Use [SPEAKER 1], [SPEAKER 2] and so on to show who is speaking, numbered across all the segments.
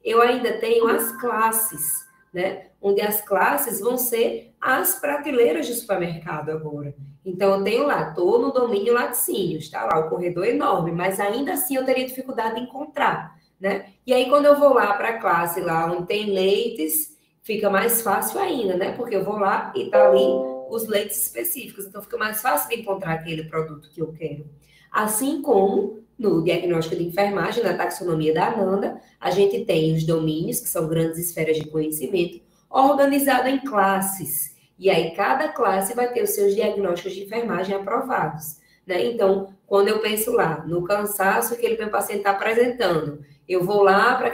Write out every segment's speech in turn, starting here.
[SPEAKER 1] eu ainda tenho as classes, né? Onde as classes vão ser as prateleiras de supermercado agora. Então, eu tenho lá, estou no domínio laticínios, está lá, o corredor enorme, mas ainda assim eu teria dificuldade em encontrar, né? E aí, quando eu vou lá para a classe, lá onde tem leites, fica mais fácil ainda, né? Porque eu vou lá e tá ali os leites específicos, então fica mais fácil de encontrar aquele produto que eu quero. Assim como no diagnóstico de enfermagem, na taxonomia da Ananda, a gente tem os domínios, que são grandes esferas de conhecimento, organizado em classes. E aí, cada classe vai ter os seus diagnósticos de enfermagem aprovados, né? Então, quando eu penso lá no cansaço que meu paciente está apresentando, eu vou lá para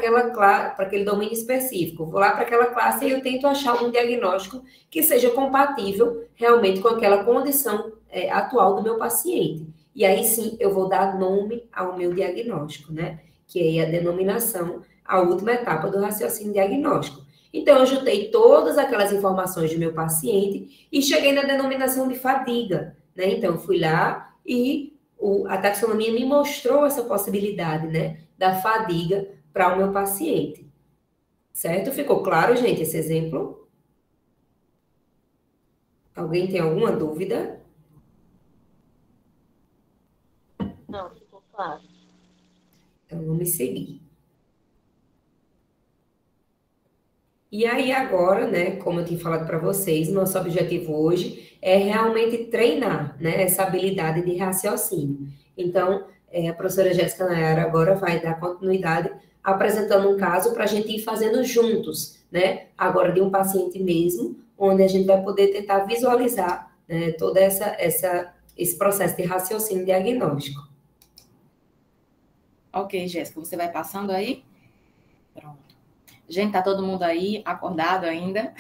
[SPEAKER 1] aquele domínio específico, vou lá para aquela classe e eu tento achar um diagnóstico que seja compatível realmente com aquela condição atual do meu paciente. E aí sim eu vou dar nome ao meu diagnóstico, né? Que é a denominação, a última etapa do raciocínio diagnóstico. Então, eu juntei todas aquelas informações do meu paciente e cheguei na denominação de fadiga, né? Então, eu fui lá e a taxonomia me mostrou essa possibilidade, né? Da fadiga para o meu paciente. Certo? Ficou claro, gente, esse exemplo? Alguém tem alguma dúvida?
[SPEAKER 2] Não, ficou claro.
[SPEAKER 1] Então, vamos seguir. E aí agora, né, como eu tinha falado para vocês, nosso objetivo hoje é realmente treinar, né, essa habilidade de raciocínio. Então, a professora Jéssica Nayara agora vai dar continuidade apresentando um caso para a gente ir fazendo juntos, né, agora de um paciente mesmo, onde a gente vai poder tentar visualizar, né, todo esse processo de raciocínio diagnóstico.
[SPEAKER 3] Ok, Jéssica, você vai passando aí? Pronto. Gente, tá todo mundo aí acordado ainda?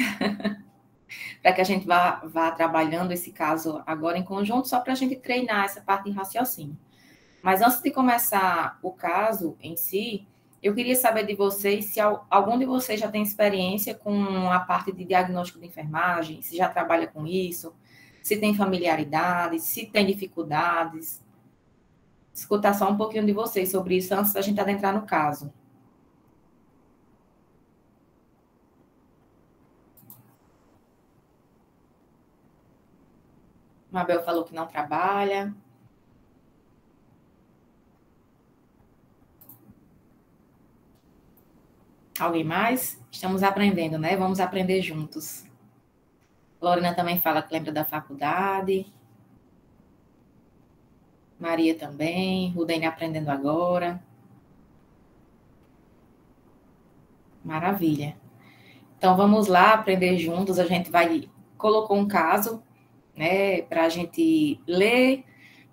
[SPEAKER 3] Para que a gente vá trabalhando esse caso agora em conjunto, só para a gente treinar essa parte de raciocínio. Mas antes de começar o caso em si, eu queria saber de vocês se algum de vocês já tem experiência com a parte de diagnóstico de enfermagem, se já trabalha com isso, se tem familiaridade, se tem dificuldades. Escutar só um pouquinho de vocês sobre isso antes da gente adentrar no caso. Mabel falou que não trabalha. Alguém mais? Estamos aprendendo, né? Vamos aprender juntos. Lorena também fala que lembra da faculdade. Maria também. Rudene aprendendo agora. Maravilha. Então, vamos lá aprender juntos. A gente colocou um caso, né? Para a gente ler,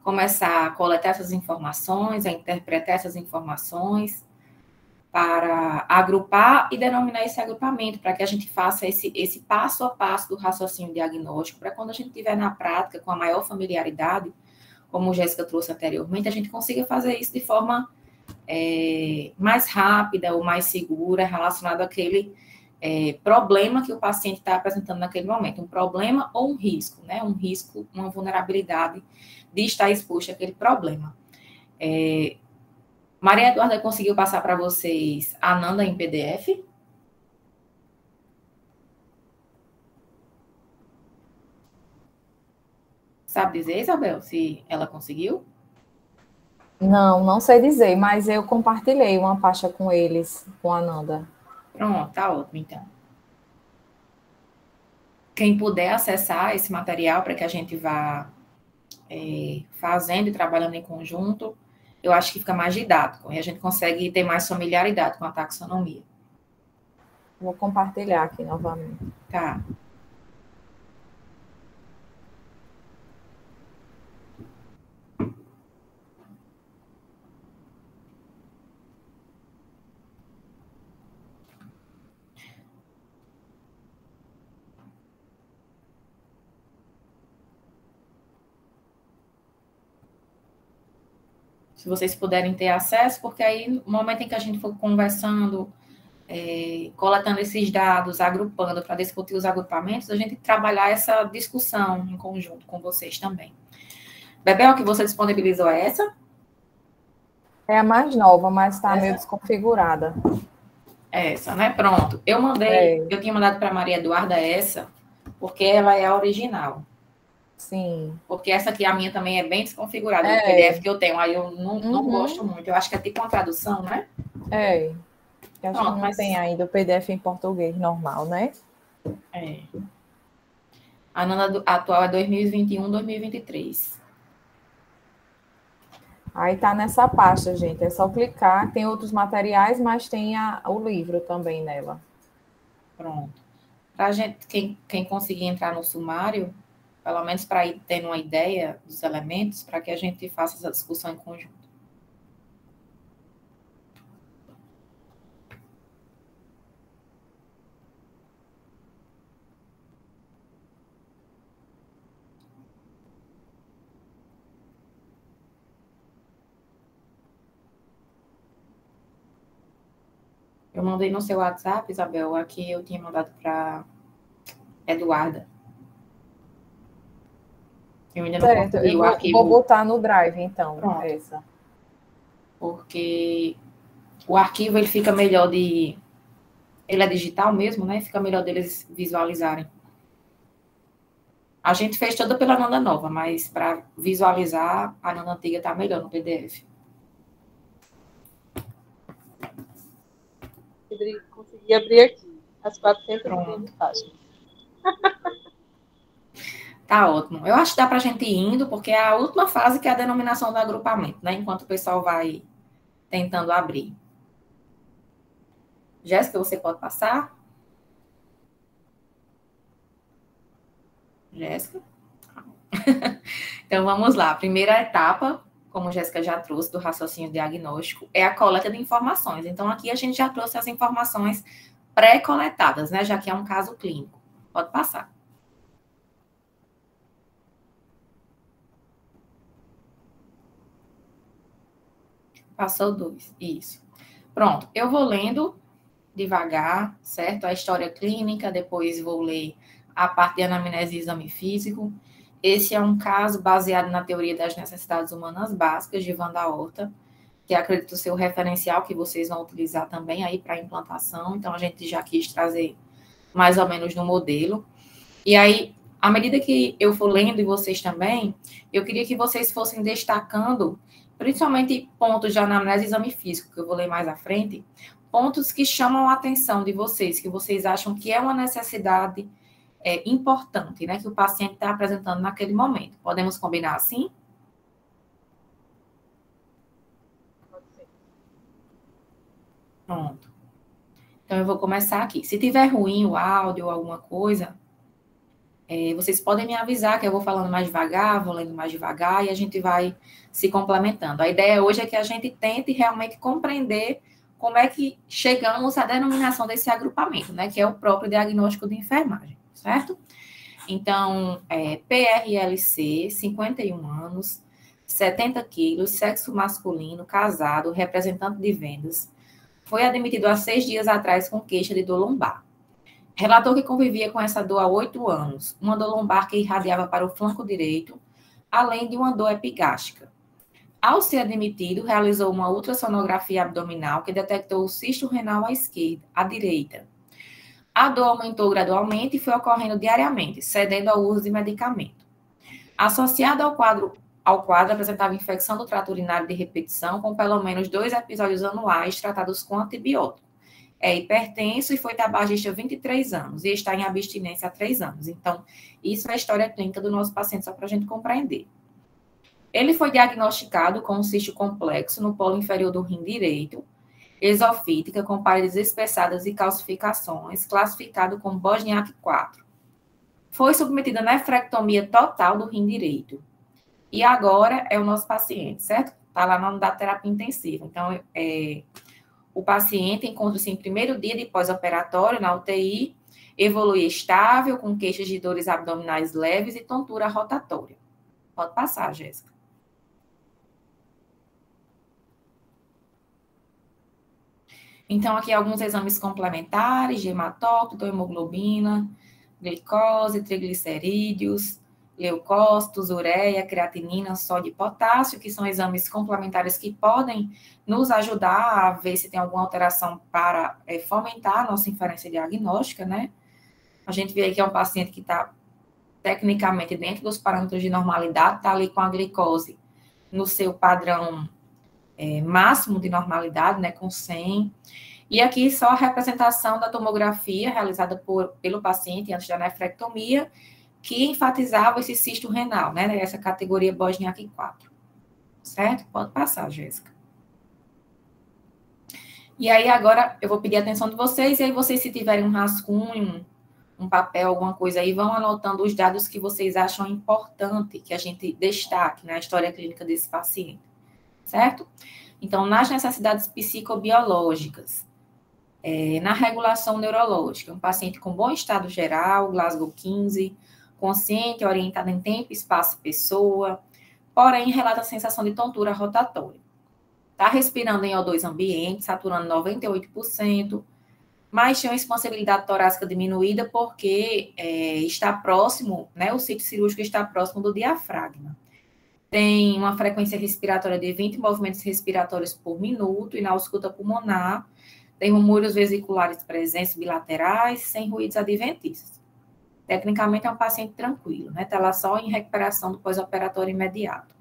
[SPEAKER 3] começar a coletar essas informações, a interpretar essas informações, para agrupar e denominar esse agrupamento, para que a gente faça esse passo a passo do raciocínio diagnóstico, para quando a gente estiver na prática, com a maior familiaridade, como a Jéssica trouxe anteriormente, a gente consiga fazer isso de forma mais rápida ou mais segura, relacionado àquele problema que o paciente está apresentando naquele momento, um problema ou um risco, né? Um risco, uma vulnerabilidade de estar exposto àquele problema. Maria Eduarda conseguiu passar para vocês a Ananda em PDF? Sabe dizer, Isabel, se ela conseguiu?
[SPEAKER 4] Não sei dizer, mas eu compartilhei uma pasta com eles, com a Ananda.
[SPEAKER 3] Pronto, tá ótimo, então. Quem puder acessar esse material para que a gente vá fazendo e trabalhando em conjunto, eu acho que fica mais didático e a gente consegue ter mais familiaridade com a taxonomia.
[SPEAKER 4] Vou compartilhar aqui novamente.
[SPEAKER 3] Tá. Se vocês puderem ter acesso, porque aí, no momento em que a gente for conversando, coletando esses dados, agrupando para discutir os agrupamentos, a gente trabalhar essa discussão em conjunto com vocês também. Bebel, que você disponibilizou é essa?
[SPEAKER 4] É a mais nova, mas está meio desconfigurada.
[SPEAKER 3] Essa, né? Pronto. Eu tinha mandado para Maria Eduarda essa, porque ela é a original.
[SPEAKER 4] Sim.
[SPEAKER 3] Porque essa aqui, a minha também é bem desconfigurada, o PDF que eu tenho, aí eu não gosto muito. Eu acho que é tipo uma tradução, né?
[SPEAKER 4] Eu acho que não tem ainda o PDF em português normal, né?
[SPEAKER 3] A Nanda atual é 2021, 2023.
[SPEAKER 4] Aí tá nessa pasta, gente. É só clicar. Tem outros materiais, mas tem o livro também nela.
[SPEAKER 3] Pronto. Para gente, quem conseguir entrar no sumário, pelo menos para ir tendo uma ideia dos elementos, para que a gente faça essa discussão em conjunto. Eu mandei no seu WhatsApp, Isabel, aqui eu tinha mandado para Eduarda. Eu ainda não consegui o arquivo.
[SPEAKER 4] Vou botar no Drive, então, essa.
[SPEAKER 3] Porque o arquivo, ele fica melhor de... Ele é digital mesmo, né? Fica melhor deles visualizarem. A gente fez toda pela Nanda nova, mas para visualizar, a Nanda antiga está melhor no PDF.
[SPEAKER 2] Consegui abrir aqui as 420 páginas.
[SPEAKER 3] Tá ótimo. Eu acho que dá para a gente ir indo, porque é a última fase que é a denominação do agrupamento, né? Enquanto o pessoal vai tentando abrir. Jéssica, você pode passar? Jéssica? Então, vamos lá. A primeira etapa, como a Jéssica já trouxe, do raciocínio diagnóstico, é a coleta de informações. Então, aqui a gente já trouxe as informações pré-coletadas, né? Já que é um caso clínico. Pode passar. Passou 2. Isso. Pronto. Eu vou lendo devagar, certo? A história clínica, depois vou ler a parte de anamnese e exame físico. Esse é um caso baseado na teoria das necessidades humanas básicas de Wanda Horta, que acredito ser o referencial que vocês vão utilizar também aí para a implantação. Então, a gente já quis trazer mais ou menos no modelo. E aí, à medida que eu for lendo e vocês também, eu queria que vocês fossem destacando, principalmente pontos de anamnese e exame físico, que eu vou ler mais à frente, pontos que chamam a atenção de vocês, que vocês acham que é uma necessidade importante, né, que o paciente está apresentando naquele momento. Podemos combinar assim?
[SPEAKER 2] Pode ser.
[SPEAKER 3] Pronto. Então, eu vou começar aqui. Se tiver ruim o áudio ou alguma coisa, vocês podem me avisar que eu vou falando mais devagar, vou lendo mais devagar e a gente vai se complementando. A ideia hoje é que a gente tente realmente compreender como é que chegamos à denominação desse agrupamento, né, que é o próprio diagnóstico de enfermagem, certo? Então, PRLC, 51 anos, 70 quilos, sexo masculino, casado, representante de vendas, foi admitido há 6 dias atrás com queixa de dor lombar. Relatou que convivia com essa dor há 8 anos, uma dor lombar que irradiava para o flanco direito, além de uma dor epigástrica. Ao ser admitido, realizou uma ultrassonografia abdominal que detectou o cisto renal à direita. A dor aumentou gradualmente e foi ocorrendo diariamente, cedendo ao uso de medicamento. Associado ao quadro apresentava infecção do trato urinário de repetição, com pelo menos 2 episódios anuais tratados com antibiótico. É hipertenso e foi tabagista há 23 anos e está em abstinência há 3 anos. Então, isso é a história clínica do nosso paciente, só para a gente compreender. Ele foi diagnosticado com um cisto complexo no polo inferior do rim direito, esofítica, com paredes espessadas e calcificações, classificado como Bosniak 4. Foi submetido à nefrectomia total do rim direito. E agora é o nosso paciente, certo? Está lá na unidade de terapia intensiva. Então, o paciente encontra-se em primeiro dia de pós-operatório na UTI, evolui estável, com queixas de dores abdominais leves e tontura rotatória. Pode passar, Jéssica. Então, aqui alguns exames complementares de hematócrito, hemoglobina, glicose, triglicerídeos, leucócitos, ureia, creatinina, sódio e potássio, que são exames complementares que podem nos ajudar a ver se tem alguma alteração para fomentar a nossa inferência diagnóstica, né? A gente vê que é um paciente que está tecnicamente dentro dos parâmetros de normalidade, está ali com a glicose no seu padrão máximo de normalidade, né, com 100. E aqui só a representação da tomografia realizada pelo paciente antes da nefrectomia, que enfatizava esse cisto renal, né, essa categoria Bosniak 4. Certo? Pode passar, Jéssica. E aí agora eu vou pedir a atenção de vocês, e aí vocês, se tiverem um rascunho, um papel, alguma coisa aí, vão anotando os dados que vocês acham importante que a gente destaque na história clínica desse paciente, certo? Então, nas necessidades psicobiológicas, na regulação neurológica, um paciente com bom estado geral, Glasgow 15, consciente, orientado em tempo, espaço e pessoa, porém relata a sensação de tontura rotatória. Está respirando em O2 ambiente, saturando 98%, mas tem uma expansibilidade torácica diminuída porque está próximo, né, o sítio cirúrgico está próximo do diafragma. Tem uma frequência respiratória de 20 movimentos respiratórios por minuto, e na ausculta pulmonar tem rumores vesiculares presentes bilaterais, sem ruídos adventícios. Tecnicamente é um paciente tranquilo, né? Está lá só em recuperação do pós-operatório imediato.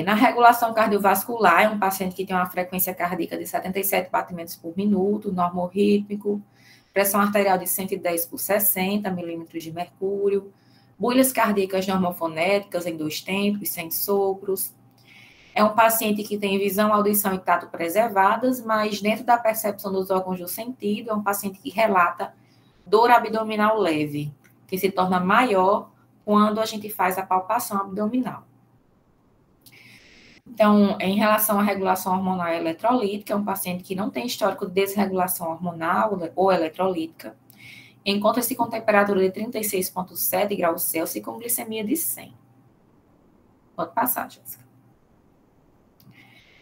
[SPEAKER 3] Na regulação cardiovascular, é um paciente que tem uma frequência cardíaca de 77 batimentos por minuto, normorrítmico, pressão arterial de 110 por 60 milímetros de mercúrio, bulhas cardíacas normofonéticas em 2 tempos, sem sopros. É um paciente que tem visão, audição e tato preservadas, mas dentro da percepção dos órgãos do sentido, é um paciente que relata dor abdominal leve, que se torna maior quando a gente faz a palpação abdominal. Então, em relação à regulação hormonal e eletrolítica, é um paciente que não tem histórico de desregulação hormonal ou eletrolítica, encontra-se com temperatura de 36,7 graus Celsius e com glicemia de 100. Pode passar, Jéssica.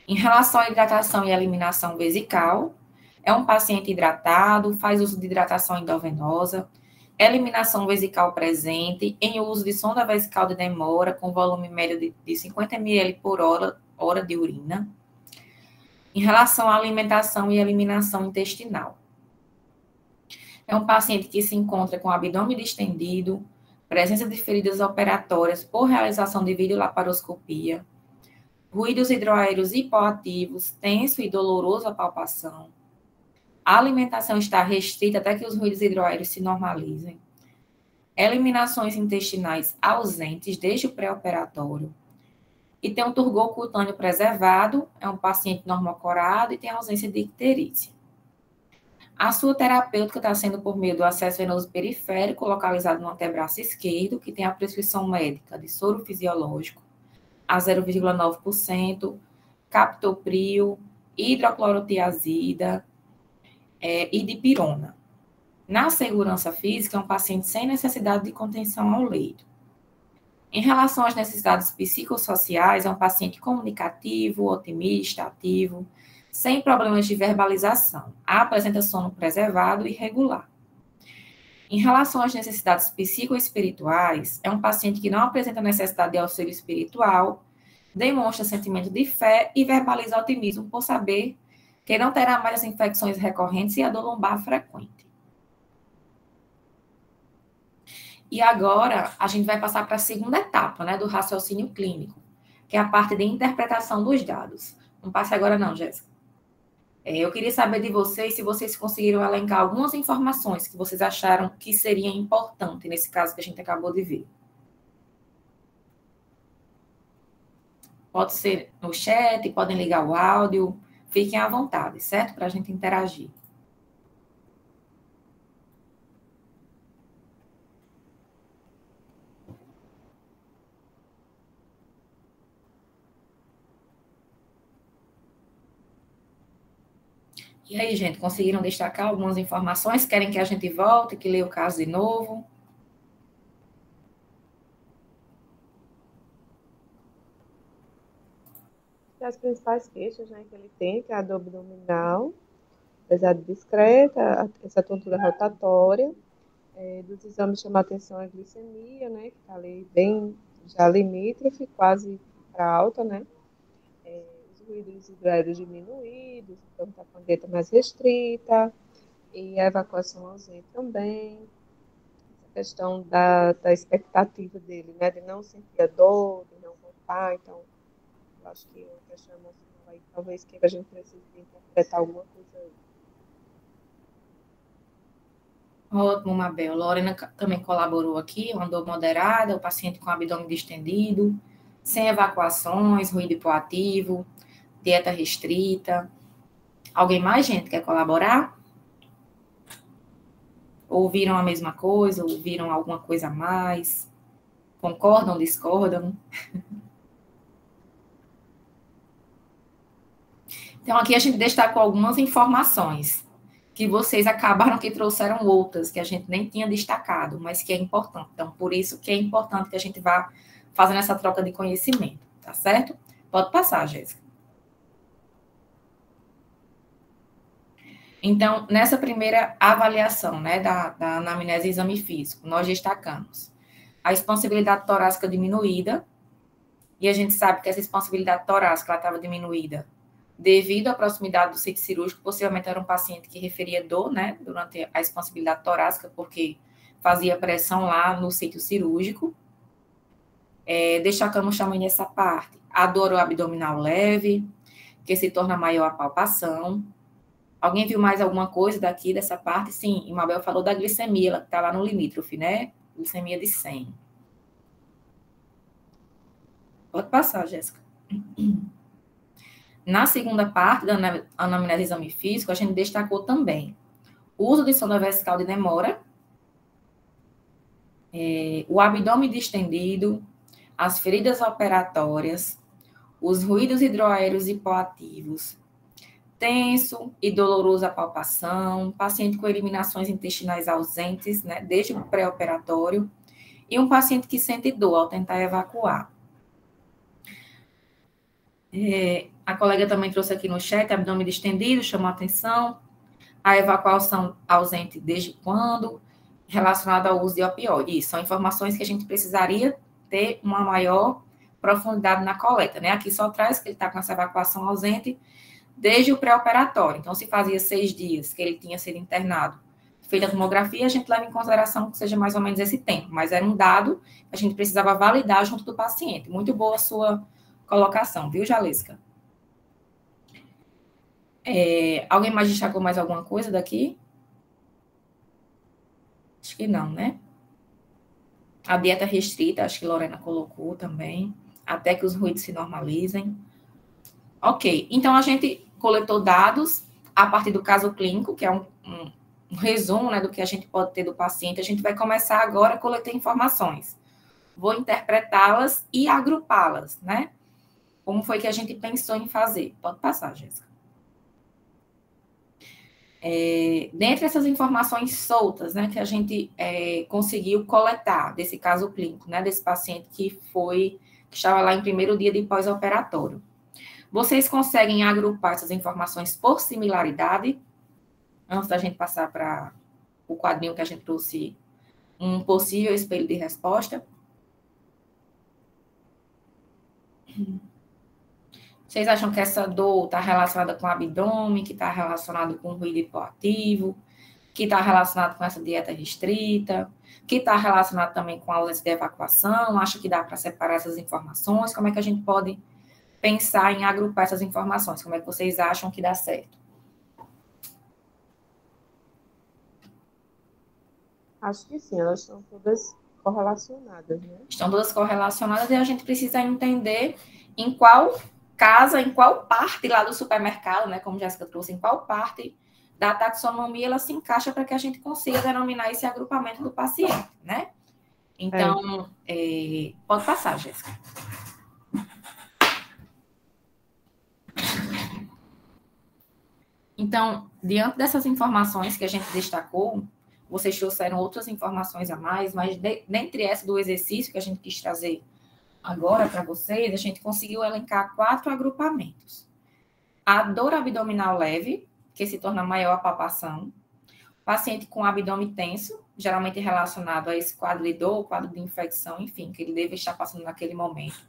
[SPEAKER 3] Em relação à hidratação e eliminação vesical, é um paciente hidratado, faz uso de hidratação endovenosa, eliminação vesical presente, em uso de sonda vesical de demora, com volume médio de 50 ml por hora de urina. Em relação à alimentação e eliminação intestinal, é um paciente que se encontra com abdômen distendido, presença de feridas operatórias por realização de videolaparoscopia, ruídos hidroaéreos hipoativos, tenso e doloroso a palpação. A alimentação está restrita até que os ruídos hidroaéreos se normalizem. Eliminações intestinais ausentes desde o pré-operatório. E tem um turgor cutâneo preservado, é um paciente normocorado e tem ausência de icterícia. A sua terapêutica está sendo por meio do acesso venoso periférico, localizado no antebraço esquerdo, que tem a prescrição médica de soro fisiológico a 0,9%, captopril, hidroclorotiazida e dipirona. Na segurança física, é um paciente sem necessidade de contenção ao leito. Em relação às necessidades psicossociais, é um paciente comunicativo, otimista, ativo, sem problemas de verbalização. Apresenta sono preservado e regular. Em relação às necessidades psicoespirituais, é um paciente que não apresenta necessidade de auxílio espiritual, demonstra sentimento de fé e verbaliza otimismo por saber que não terá mais as infecções recorrentes e a dor lombar frequente. E agora, a gente vai passar para a segunda etapa, né, do raciocínio clínico, que é a parte de interpretação dos dados. Não passe agora não, Jéssica. Eu queria saber de vocês se vocês conseguiram elencar algumas informações que vocês acharam que seria importante nesse caso que a gente acabou de ver. Pode ser no chat, podem ligar o áudio, fiquem à vontade, certo? Para a gente interagir. E aí, gente, conseguiram destacar algumas informações? Querem que a gente volte, que leia o caso de novo?
[SPEAKER 2] As principais queixas, né, que ele tem, que é a dor abdominal, apesar de discreta, essa tontura rotatória, Dos exames chama a atenção a glicemia, né? Que está ali bem já limítrofe, quase para alta, né? Os ruídos hidroaéreos diminuídos, então está com a dieta mais restrita, e a evacuação ausente também. Essa questão da expectativa dele, né? De não sentir a dor, de não voltar, então eu acho que a questão emocional aí, talvez que a gente precise de interpretar alguma coisa aí.
[SPEAKER 3] Ótimo, Mabel. Lorena também colaborou aqui, uma dor moderada, o paciente com abdômen distendido, sem evacuações, ruído hipoativo, dieta restrita. Alguém mais, gente, quer colaborar? Ouviram a mesma coisa? Ouviram alguma coisa a mais? Concordam, discordam? Então, aqui a gente destacou algumas informações que vocês acabaram que trouxeram outras, que a gente nem tinha destacado, mas que é importante. Então, por isso que é importante que a gente vá fazendo essa troca de conhecimento, tá certo? Pode passar, Jéssica. Então, nessa primeira avaliação, né, da anamnese e exame físico, nós destacamos a expansibilidade torácica diminuída, e a gente sabe que essa expansibilidade torácica estava diminuída devido à proximidade do sítio cirúrgico. Possivelmente era um paciente que referia dor, né, durante a expansibilidade torácica, porque fazia pressão lá no sítio cirúrgico. Destacamos também nessa parte a dor abdominal leve, que se torna maior a palpação. Alguém viu mais alguma coisa daqui, dessa parte? Sim, e Mabel falou da glicemia, ela que está lá no limítrofe, né? Glicemia de 100. Pode passar, Jéssica. Na segunda parte da anamnese e exame físico, a gente destacou também o uso de sonda vesical de demora, o abdômen distendido, as feridas operatórias, os ruídos hidroaéreos hipoativos, tenso e doloroso a palpação, paciente com eliminações intestinais ausentes, né, desde o pré-operatório, e um paciente que sente dor ao tentar evacuar. A colega também trouxe aqui no chat, abdômen distendido, chamou a atenção, a evacuação ausente desde quando, relacionada ao uso de opioide. Isso são informações que a gente precisaria ter uma maior profundidade na coleta, né? Aqui só traz que ele está com essa evacuação ausente desde o pré-operatório. Então, se fazia 6 dias que ele tinha sido internado, feita a tomografia, a gente leva em consideração que seja mais ou menos esse tempo, mas era um dado que a gente precisava validar junto do paciente. Muito boa a sua colocação, viu, Jalisca? Alguém mais destacou mais alguma coisa daqui? Acho que não, né? A dieta restrita, acho que Lorena colocou também, até que os ruídos se normalizem. Ok, então a gente coletou dados a partir do caso clínico, que é um resumo, né, do que a gente pode ter do paciente. A gente vai começar agora a coletar informações. Vou interpretá-las e agrupá-las, né? Como foi que a gente pensou em fazer? Pode passar, Jéssica. Dentre essas informações soltas, né, que a gente conseguiu coletar desse caso clínico, né, desse paciente que estava lá em primeiro dia de pós-operatório. Vocês conseguem agrupar essas informações por similaridade? Antes da gente passar para o quadrinho que a gente trouxe, um possível espelho de resposta. Vocês acham que essa dor está relacionada com o abdômen, que está relacionado com o ruído hipoativo, que está relacionado com essa dieta restrita, que está relacionado também com a ausência de evacuação? Acha que dá para separar essas informações? Como é que a gente pode pensar em agrupar essas informações? Como é que vocês acham que dá certo?
[SPEAKER 2] Acho que sim, elas estão todas correlacionadas, né?
[SPEAKER 3] Estão todas correlacionadas e a gente precisa entender em qual casa, em qual parte lá do supermercado, né, como Jéssica trouxe, em qual parte da taxonomia ela se encaixa para que a gente consiga denominar esse agrupamento do paciente, né? Então, pode passar, Jéssica. Então, diante dessas informações que a gente destacou, vocês trouxeram outras informações a mais, mas dentre essa do exercício que a gente quis trazer agora para vocês, a gente conseguiu elencar 4 agrupamentos. A dor abdominal leve, que se torna maior a palpação. O paciente com abdômen tenso, geralmente relacionado a esse quadro de dor, quadro de infecção, enfim, que ele deve estar passando naquele momento.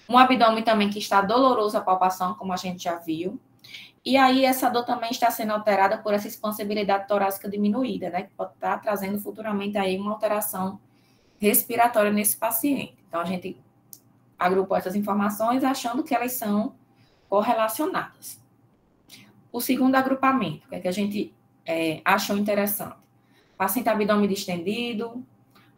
[SPEAKER 3] Um abdômen também que está doloroso à palpação, como a gente já viu. E aí, essa dor também está sendo alterada por essa expansibilidade torácica diminuída, né? Que pode estar trazendo futuramente aí uma alteração respiratória nesse paciente. Então, a gente agrupou essas informações achando que elas são correlacionadas. O segundo agrupamento, que é que a gente achou interessante. Paciente abdômen distendido,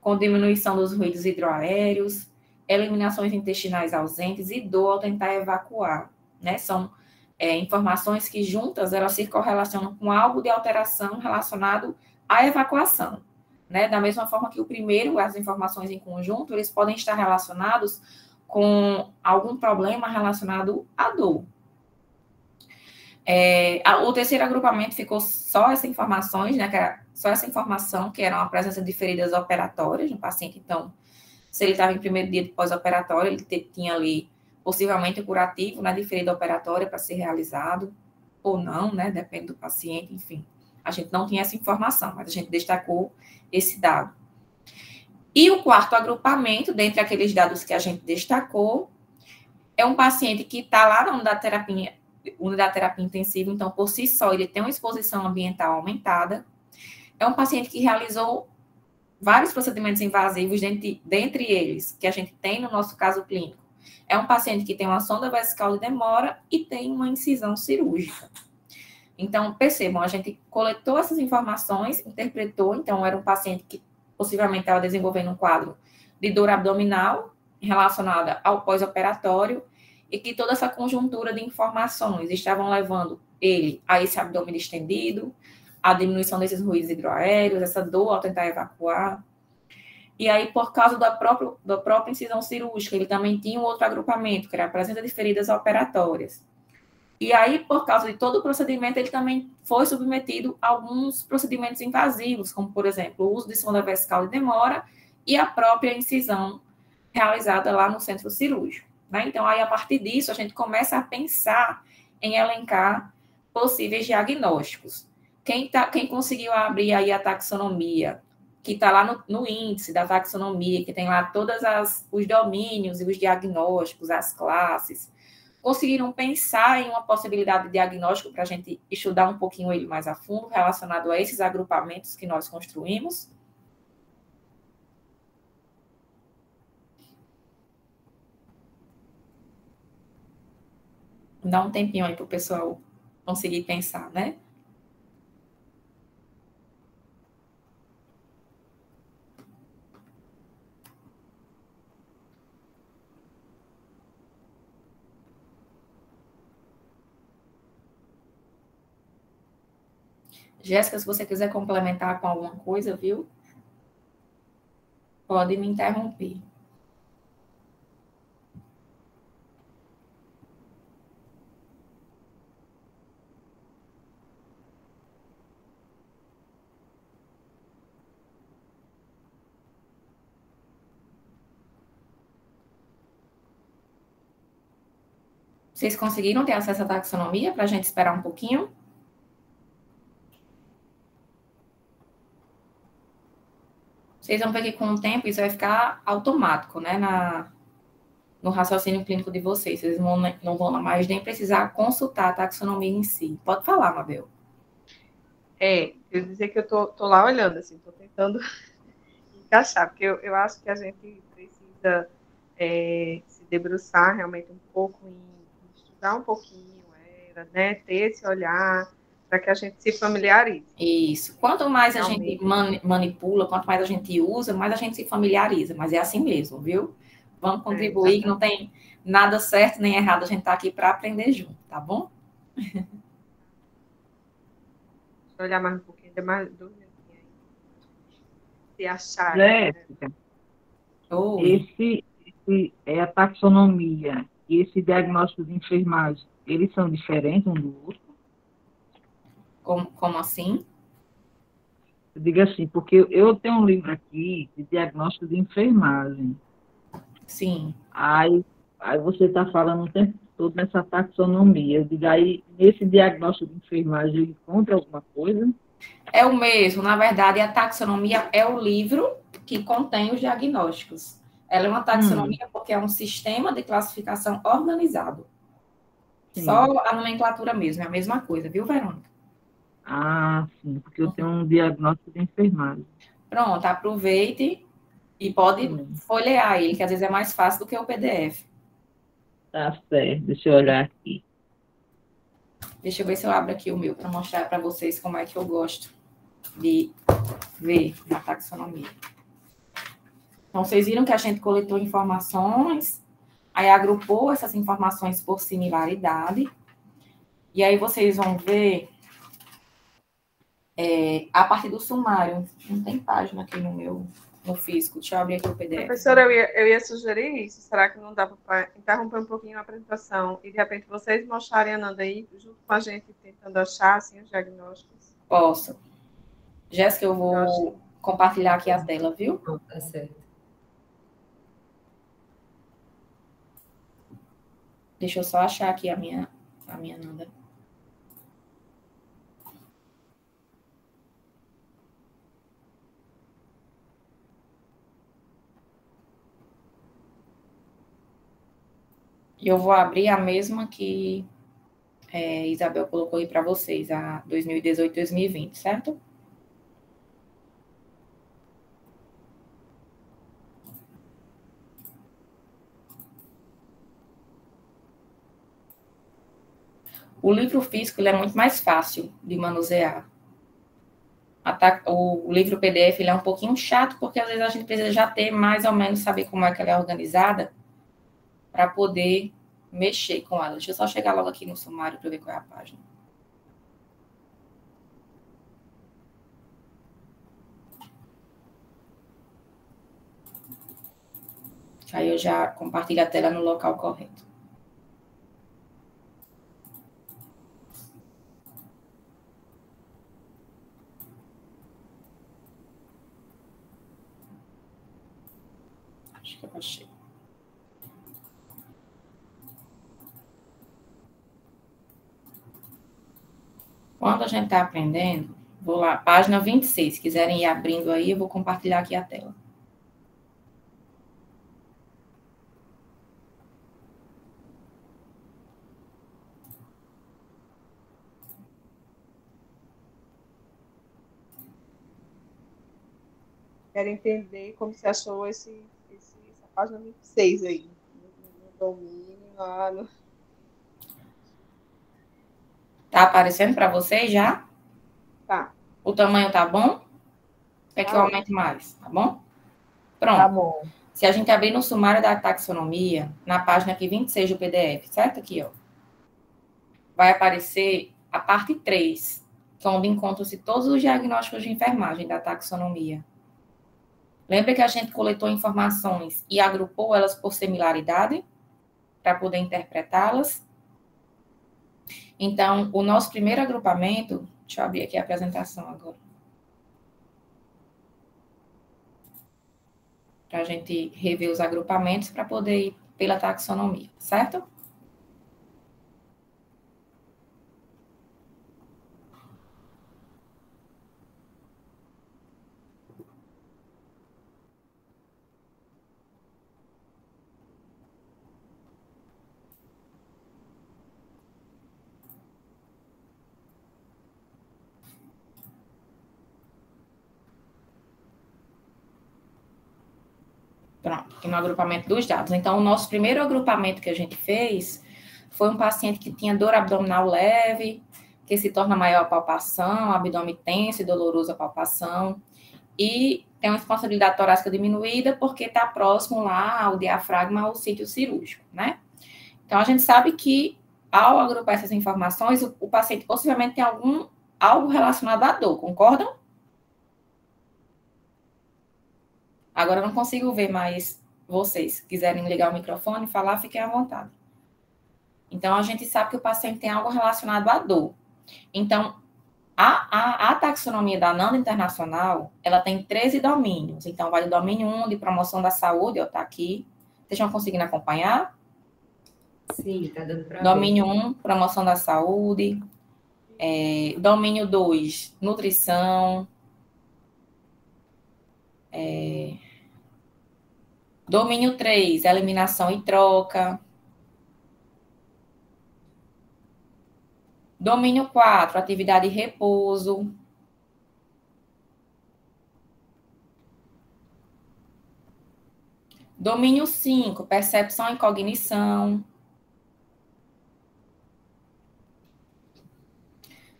[SPEAKER 3] com diminuição dos ruídos hidroaéreos, eliminações intestinais ausentes e dor ao tentar evacuar, né? São informações que juntas elas se correlacionam com algo de alteração relacionado à evacuação, né? Da mesma forma que o primeiro, as informações em conjunto, eles podem estar relacionados com algum problema relacionado à dor. O terceiro agrupamento ficou só essas informações, né? Que era só essa informação, que era a presença de feridas operatórias no paciente. Então, se ele estava em primeiro dia de pós-operatório, ele tinha ali possivelmente o curativo, né, de ferida operatória para ser realizado, ou não, né, depende do paciente, enfim. A gente não tinha essa informação, mas a gente destacou esse dado. E o quarto agrupamento, dentre aqueles dados que a gente destacou, é um paciente que está lá na unidade de terapia intensiva, então, por si só, ele tem uma exposição ambiental aumentada. É um paciente que realizou vários procedimentos invasivos, dentre eles, que a gente tem no nosso caso clínico. É um paciente que tem uma sonda vesical de demora e tem uma incisão cirúrgica. Então, percebam, a gente coletou essas informações, interpretou, então, era um paciente que possivelmente estava desenvolvendo um quadro de dor abdominal relacionada ao pós-operatório e que toda essa conjuntura de informações estavam levando ele a esse abdômen distendido, a diminuição desses ruídos hidroaéreos, essa dor ao tentar evacuar. E aí, por causa da própria incisão cirúrgica, ele também tinha um outro agrupamento, que era a presença de feridas operatórias. E aí, por causa de todo o procedimento, ele também foi submetido a alguns procedimentos invasivos, como, por exemplo, o uso de sonda vesical de demora e a própria incisão realizada lá no centro cirúrgico, né? Então, aí, a partir disso, a gente começa a pensar em elencar possíveis diagnósticos. Quem conseguiu abrir aí a taxonomia, que está lá no índice da taxonomia, que tem lá todos os domínios e os diagnósticos, as classes, conseguiram pensar em uma possibilidade de diagnóstico para a gente estudar um pouquinho ele mais a fundo, relacionado a esses agrupamentos que nós construímos? Dá um tempinho aí para o pessoal conseguir pensar, né? Jéssica, se você quiser complementar com alguma coisa, viu? Pode me interromper. Vocês conseguiram ter acesso à taxonomia para a gente esperar um pouquinho? Vocês vão ver que com o tempo isso vai ficar automático, né? No raciocínio clínico de vocês. Vocês não vão mais nem precisar consultar a taxonomia em si. Pode falar, Mabel.
[SPEAKER 2] Eu dizer que eu tô lá olhando, assim, tô tentando encaixar, porque eu acho que a gente precisa se debruçar realmente um pouco em estudar um pouquinho, né? Ter esse olhar para que a gente se familiarize.
[SPEAKER 3] Isso. Quanto mais realmente a gente manipula, quanto mais a gente usa, mais a gente se familiariza. Mas é assim mesmo, viu? Vamos contribuir, que não tem nada certo nem errado. A gente está aqui para aprender junto, tá bom?
[SPEAKER 2] Deixa eu olhar mais um pouquinho, tem mais dúvida aí. Se achar.
[SPEAKER 5] Jéssica, esse é a taxonomia e esse diagnóstico de enfermagem, eles são diferentes um do outro?
[SPEAKER 3] Como assim?
[SPEAKER 5] Eu digo assim, porque eu tenho um livro aqui de diagnóstico de enfermagem.
[SPEAKER 3] Sim.
[SPEAKER 5] Aí você está falando o tempo todo nessa taxonomia. Eu digo, aí, nesse diagnóstico de enfermagem, ele encontra alguma coisa?
[SPEAKER 3] É o mesmo. Na verdade, a taxonomia é o livro que contém os diagnósticos. Ela é uma taxonomia porque é um sistema de classificação organizado.
[SPEAKER 5] Sim.
[SPEAKER 3] Só a nomenclatura mesmo, é a mesma coisa, viu, Verônica?
[SPEAKER 5] Ah, sim, porque eu tenho um diagnóstico de enfermagem.
[SPEAKER 3] Pronto, aproveite e pode folhear ele, que às vezes é mais fácil do que o PDF.
[SPEAKER 5] Tá certo, deixa eu olhar aqui.
[SPEAKER 3] Deixa eu ver se eu abro aqui o meu para mostrar para vocês como é que eu gosto de ver na taxonomia. Então, vocês viram que a gente coletou informações, aí agrupou essas informações por similaridade, e aí vocês vão ver a partir do sumário. Não tem página aqui no físico. Deixa eu abrir aqui o PDF.
[SPEAKER 2] Professora, eu ia sugerir isso. Será que não dá para interromper um pouquinho a apresentação e, de repente, vocês mostrarem a Nanda aí, junto com a gente, tentando achar assim, os diagnósticos?
[SPEAKER 3] Posso. Jéssica, eu vou compartilhar aqui a tela, viu?
[SPEAKER 1] Tá certo.
[SPEAKER 3] Deixa eu só achar aqui a minha Nanda. E eu vou abrir a mesma que Isabel colocou aí para vocês, a 2018, 2020, certo? O livro físico ele é muito mais fácil de manusear. O livro PDF ele é um pouquinho chato, porque às vezes a gente precisa já ter mais ou menos saber como é que ela é organizada para poder mexer com ela. Deixa eu só chegar logo aqui no sumário para ver qual é a página. Aí eu já compartilho a tela no local correto. Acho que eu achei. Quando a gente está aprendendo, vou lá, página 26, se quiserem ir abrindo aí, eu vou compartilhar aqui a tela.
[SPEAKER 2] Quero entender como você achou essa página 26 aí, no domínio, lá no...
[SPEAKER 3] Tá aparecendo para vocês já?
[SPEAKER 2] Tá.
[SPEAKER 3] O tamanho tá bom? Quer que eu aumente mais, tá bom? Pronto.
[SPEAKER 4] Tá bom.
[SPEAKER 3] Se a gente abrir no sumário da taxonomia, na página aqui 26 do PDF, certo? Aqui, ó. Vai aparecer a parte 3, que é onde encontram-se todos os diagnósticos de enfermagem da taxonomia. Lembra que a gente coletou informações e agrupou elas por similaridade, para poder interpretá-las? Então, o nosso primeiro agrupamento, deixa eu abrir aqui a apresentação agora. Para a gente rever os agrupamentos para poder ir pela taxonomia, certo? Pronto, aqui no agrupamento dos dados. Então, o nosso primeiro agrupamento que a gente fez foi um paciente que tinha dor abdominal leve, que se torna maior a palpação, abdômen tenso e doloroso a palpação, e tem uma responsabilidade torácica diminuída porque está próximo lá ao diafragma, ao sítio cirúrgico, né? Então, a gente sabe que, ao agrupar essas informações, o paciente possivelmente tem algo relacionado à dor, concordam? Agora eu não consigo ver mais vocês. Se quiserem ligar o microfone e falar, fiquem à vontade. Então, a gente sabe que o paciente tem algo relacionado à dor. Então, a taxonomia da Nanda Internacional, ela tem 13 domínios. Então, vai do domínio 1, de promoção da saúde, ó, tá aqui. Vocês estão conseguindo acompanhar?
[SPEAKER 1] Sim, tá dando para ver.
[SPEAKER 3] Domínio 1, promoção da saúde. Domínio 2, nutrição. Domínio 3, eliminação e troca. Domínio 4, atividade e repouso. Domínio 5, percepção e cognição.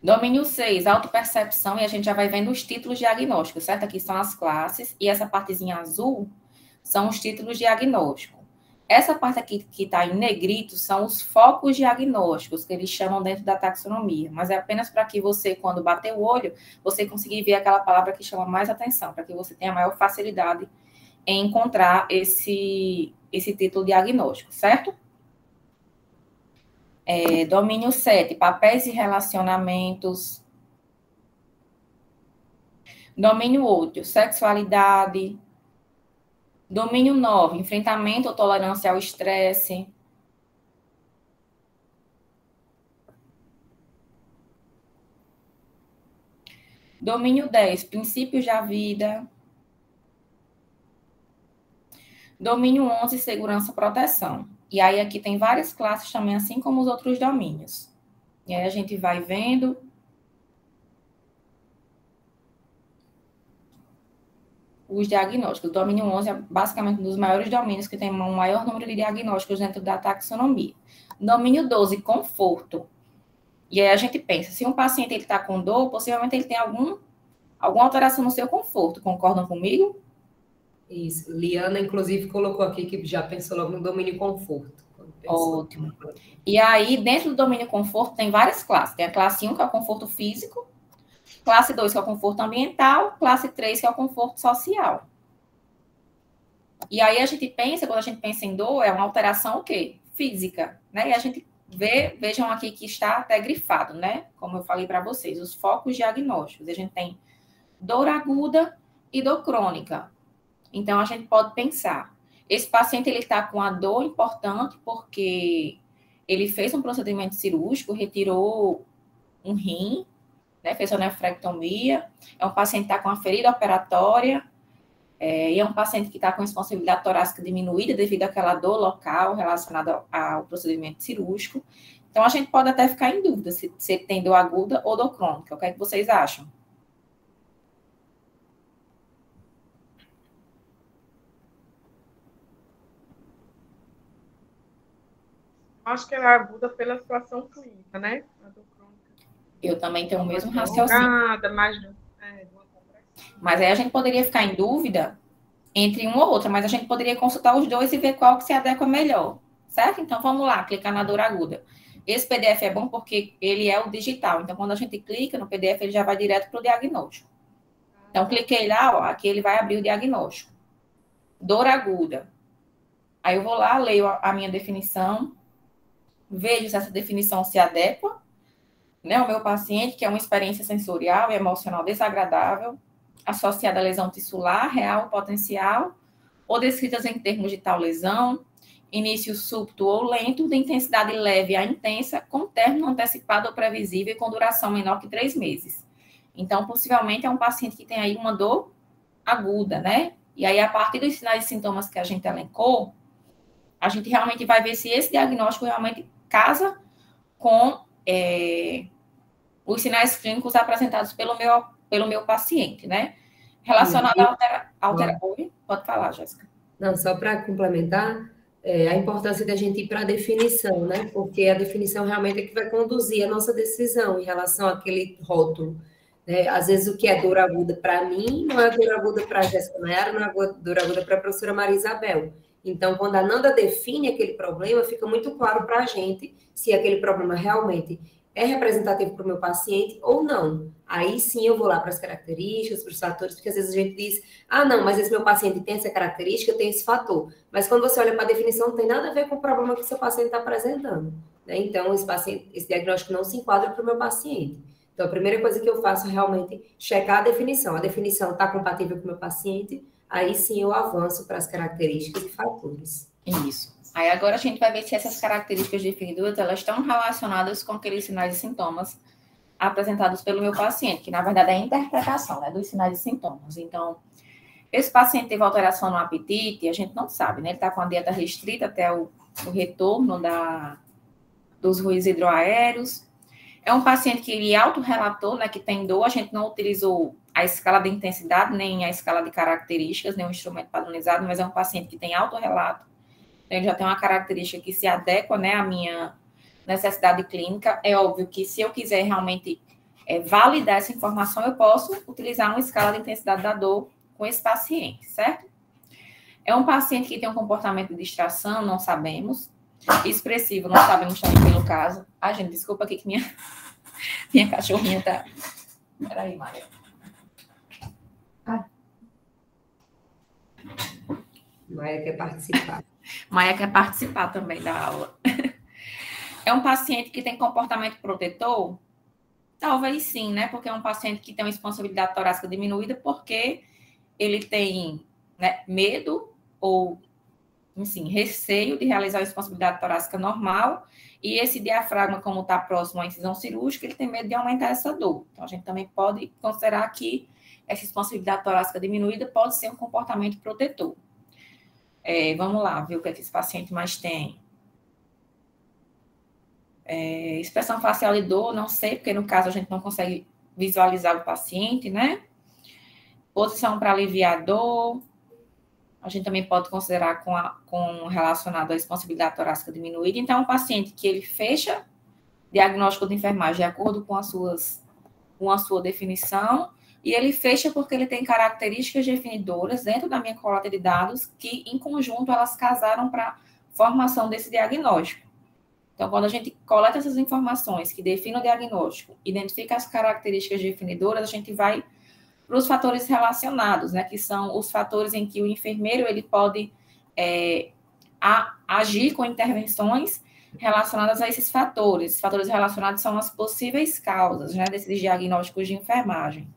[SPEAKER 3] Domínio 6, autopercepção, e a gente já vai vendo os títulos diagnósticos, certo? Aqui são as classes, e essa partezinha azul são os títulos diagnósticos. Essa parte aqui que está em negrito são os focos diagnósticos, que eles chamam dentro da taxonomia, mas é apenas para que você, quando bater o olho, você consiga ver aquela palavra que chama mais atenção, para que você tenha maior facilidade em encontrar esse título diagnóstico, certo? Domínio 7, papéis e relacionamentos. Domínio 8, sexualidade. Domínio 9, enfrentamento ou tolerância ao estresse. Domínio 10, princípios da vida. Domínio 11, segurança e proteção. E aí aqui tem várias classes também, assim como os outros domínios. E aí a gente vai vendo. Os diagnósticos. O domínio 11 é basicamente um dos maiores domínios que tem um maior número de diagnósticos dentro da taxonomia. Domínio 12, conforto. E aí a gente pensa, se um paciente está com dor, possivelmente ele tem alguma alteração no seu conforto. Concordam comigo?
[SPEAKER 1] Isso. Liana, inclusive, colocou aqui que já pensou logo no domínio conforto.
[SPEAKER 3] Ótimo. E aí, dentro do domínio conforto, tem várias classes. Tem a classe 1, que é o conforto físico. Classe 2, que é o conforto ambiental. Classe 3, que é o conforto social. E aí, a gente pensa, quando a gente pensa em dor, é uma alteração o quê? Física, né? E a gente vejam aqui que está até grifado, né? Como eu falei para vocês, os focos diagnósticos. A gente tem dor aguda e dor crônica. Então, a gente pode pensar, esse paciente ele está com a dor importante porque ele fez um procedimento cirúrgico, retirou um rim, né, fez uma nefrectomia, é um paciente que está com uma ferida operatória, e é um paciente que está com expansibilidade torácica diminuída devido àquela dor local relacionada ao procedimento cirúrgico. Então, a gente pode até ficar em dúvida se ele tem dor aguda ou dor crônica. O que é que vocês acham?
[SPEAKER 2] Acho que ela é aguda pela situação clínica, né? A dor crônica.
[SPEAKER 3] Eu também tenho o mesmo raciocínio. Mas aí a gente poderia ficar em dúvida entre uma ou outra, mas a gente poderia consultar os dois e ver qual que se adequa melhor, certo? Então, vamos lá, clicar na dor aguda. Esse PDF é bom porque ele é o digital. Então, quando a gente clica no PDF, ele já vai direto para o diagnóstico. Então, cliquei lá, ó, aqui ele vai abrir o diagnóstico. Dor aguda. Aí eu vou lá, leio a minha definição, vejo se essa definição se adequa, né, ao meu paciente, que é uma experiência sensorial e emocional desagradável, associada à lesão tissular, real ou potencial, ou descritas em termos de tal lesão, início súbito ou lento, de intensidade leve a intensa, com término antecipado ou previsível e com duração menor que 3 meses. Então, possivelmente, é um paciente que tem aí uma dor aguda, né? E aí, a partir dos sinais e sintomas que a gente elencou, a gente realmente vai ver se esse diagnóstico realmente casa com os sinais clínicos apresentados pelo meu paciente, né? Relacionado a Oi, pode falar, Jéssica.
[SPEAKER 1] Não, só para complementar, a importância da gente ir para a definição, né? Porque a definição realmente é que vai conduzir a nossa decisão em relação àquele rótulo. Né? Às vezes, o que é dor aguda para mim não é dor aguda para a Jéssica Nayara, não é dor aguda para a professora Maria Isabel. Então, quando a Nanda define aquele problema, fica muito claro para a gente se aquele problema realmente é representativo para o meu paciente ou não. Aí sim eu vou lá para as características, para os fatores, porque às vezes a gente diz, não, mas esse meu paciente tem essa característica, tem esse fator. Mas quando você olha para a definição, não tem nada a ver com o problema que o seu paciente está apresentando. Né? Então, esse diagnóstico não se enquadra para o meu paciente. Então, a primeira coisa que eu faço é realmente checar a definição. A definição está compatível com o meu paciente, aí sim eu avanço para as características e fatores.
[SPEAKER 3] Isso. Aí agora a gente vai ver se essas características definidas, elas estão relacionadas com aqueles sinais e sintomas apresentados pelo meu paciente, que na verdade é a interpretação, né, dos sinais e sintomas. Então, esse paciente teve alteração no apetite, a gente não sabe, né? Ele está com a dieta restrita até o retorno dos ruídos hidroaéreos. É um paciente que ele autorrelatou, né, que tem dor, a gente não utilizou a escala de intensidade, nem a escala de características, nem o instrumento padronizado, mas é um paciente que tem autorrelato. Então, ele já tem uma característica que se adequa, né, à minha necessidade clínica. É óbvio que se eu quiser realmente validar essa informação, eu posso utilizar uma escala de intensidade da dor com esse paciente, certo? É um paciente que tem um comportamento de distração, não sabemos. Expressivo, não sabemos também pelo caso. Ah, gente, desculpa aqui que minha cachorrinha tá... Peraí, Maia.
[SPEAKER 1] Maia quer participar.
[SPEAKER 3] Maia quer participar também da aula. É um paciente que tem comportamento protetor? Talvez sim, né? Porque é um paciente que tem uma expansibilidade torácica diminuída porque ele tem, né, medo ou, enfim, receio de realizar a expansibilidade torácica normal, e esse diafragma, como está próximo à incisão cirúrgica, ele tem medo de aumentar essa dor. Então, a gente também pode considerar que essa expansibilidade torácica diminuída pode ser um comportamento protetor. Vamos lá, ver o que esse paciente mais tem. Expressão facial de dor, não sei, porque no caso a gente não consegue visualizar o paciente, né? Posição para aliviar a dor. A gente também pode considerar com relacionado à expansibilidade torácica diminuída. Então, é um paciente que ele fecha diagnóstico de enfermagem de acordo com a sua definição, e ele fecha porque ele tem características definidoras dentro da minha coleta de dados que, em conjunto, elas casaram para a formação desse diagnóstico. Então, quando a gente coleta essas informações que definem o diagnóstico, identifica as características definidoras, a gente vai para os fatores relacionados, né, que são os fatores em que o enfermeiro ele pode agir com intervenções relacionadas a esses fatores. Os fatores relacionados são as possíveis causas, né, desses diagnósticos de enfermagem.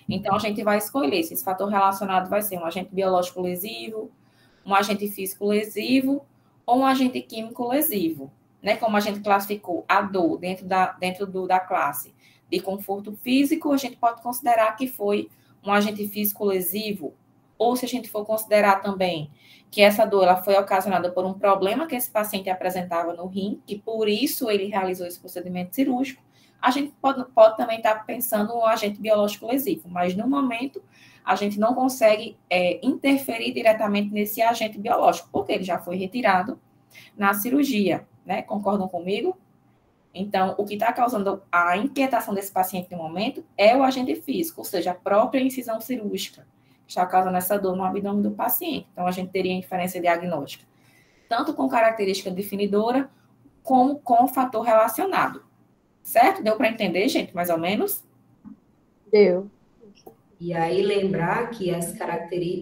[SPEAKER 3] Então, a gente vai escolher se esse fator relacionado vai ser um agente biológico lesivo, um agente físico lesivo ou um agente químico lesivo, né? Como a gente classificou a dor dentro da classe de conforto físico, a gente pode considerar que foi um agente físico lesivo, ou se a gente for considerar também que essa dor ela foi ocasionada por um problema que esse paciente apresentava no rim, e por isso ele realizou esse procedimento cirúrgico, a gente pode também estar pensando no agente biológico lesivo, mas no momento a gente não consegue interferir diretamente nesse agente biológico, porque ele já foi retirado na cirurgia, né? Concordam comigo? Então, o que está causando a inquietação desse paciente no momento é o agente físico, ou seja, a própria incisão cirúrgica, que está causando essa dor no abdômen do paciente. Então, a gente teria inferência diagnóstica, tanto com característica definidora, como com fator relacionado. Certo? Deu para entender, gente, mais ou menos?
[SPEAKER 2] Deu.
[SPEAKER 1] E aí, lembrar que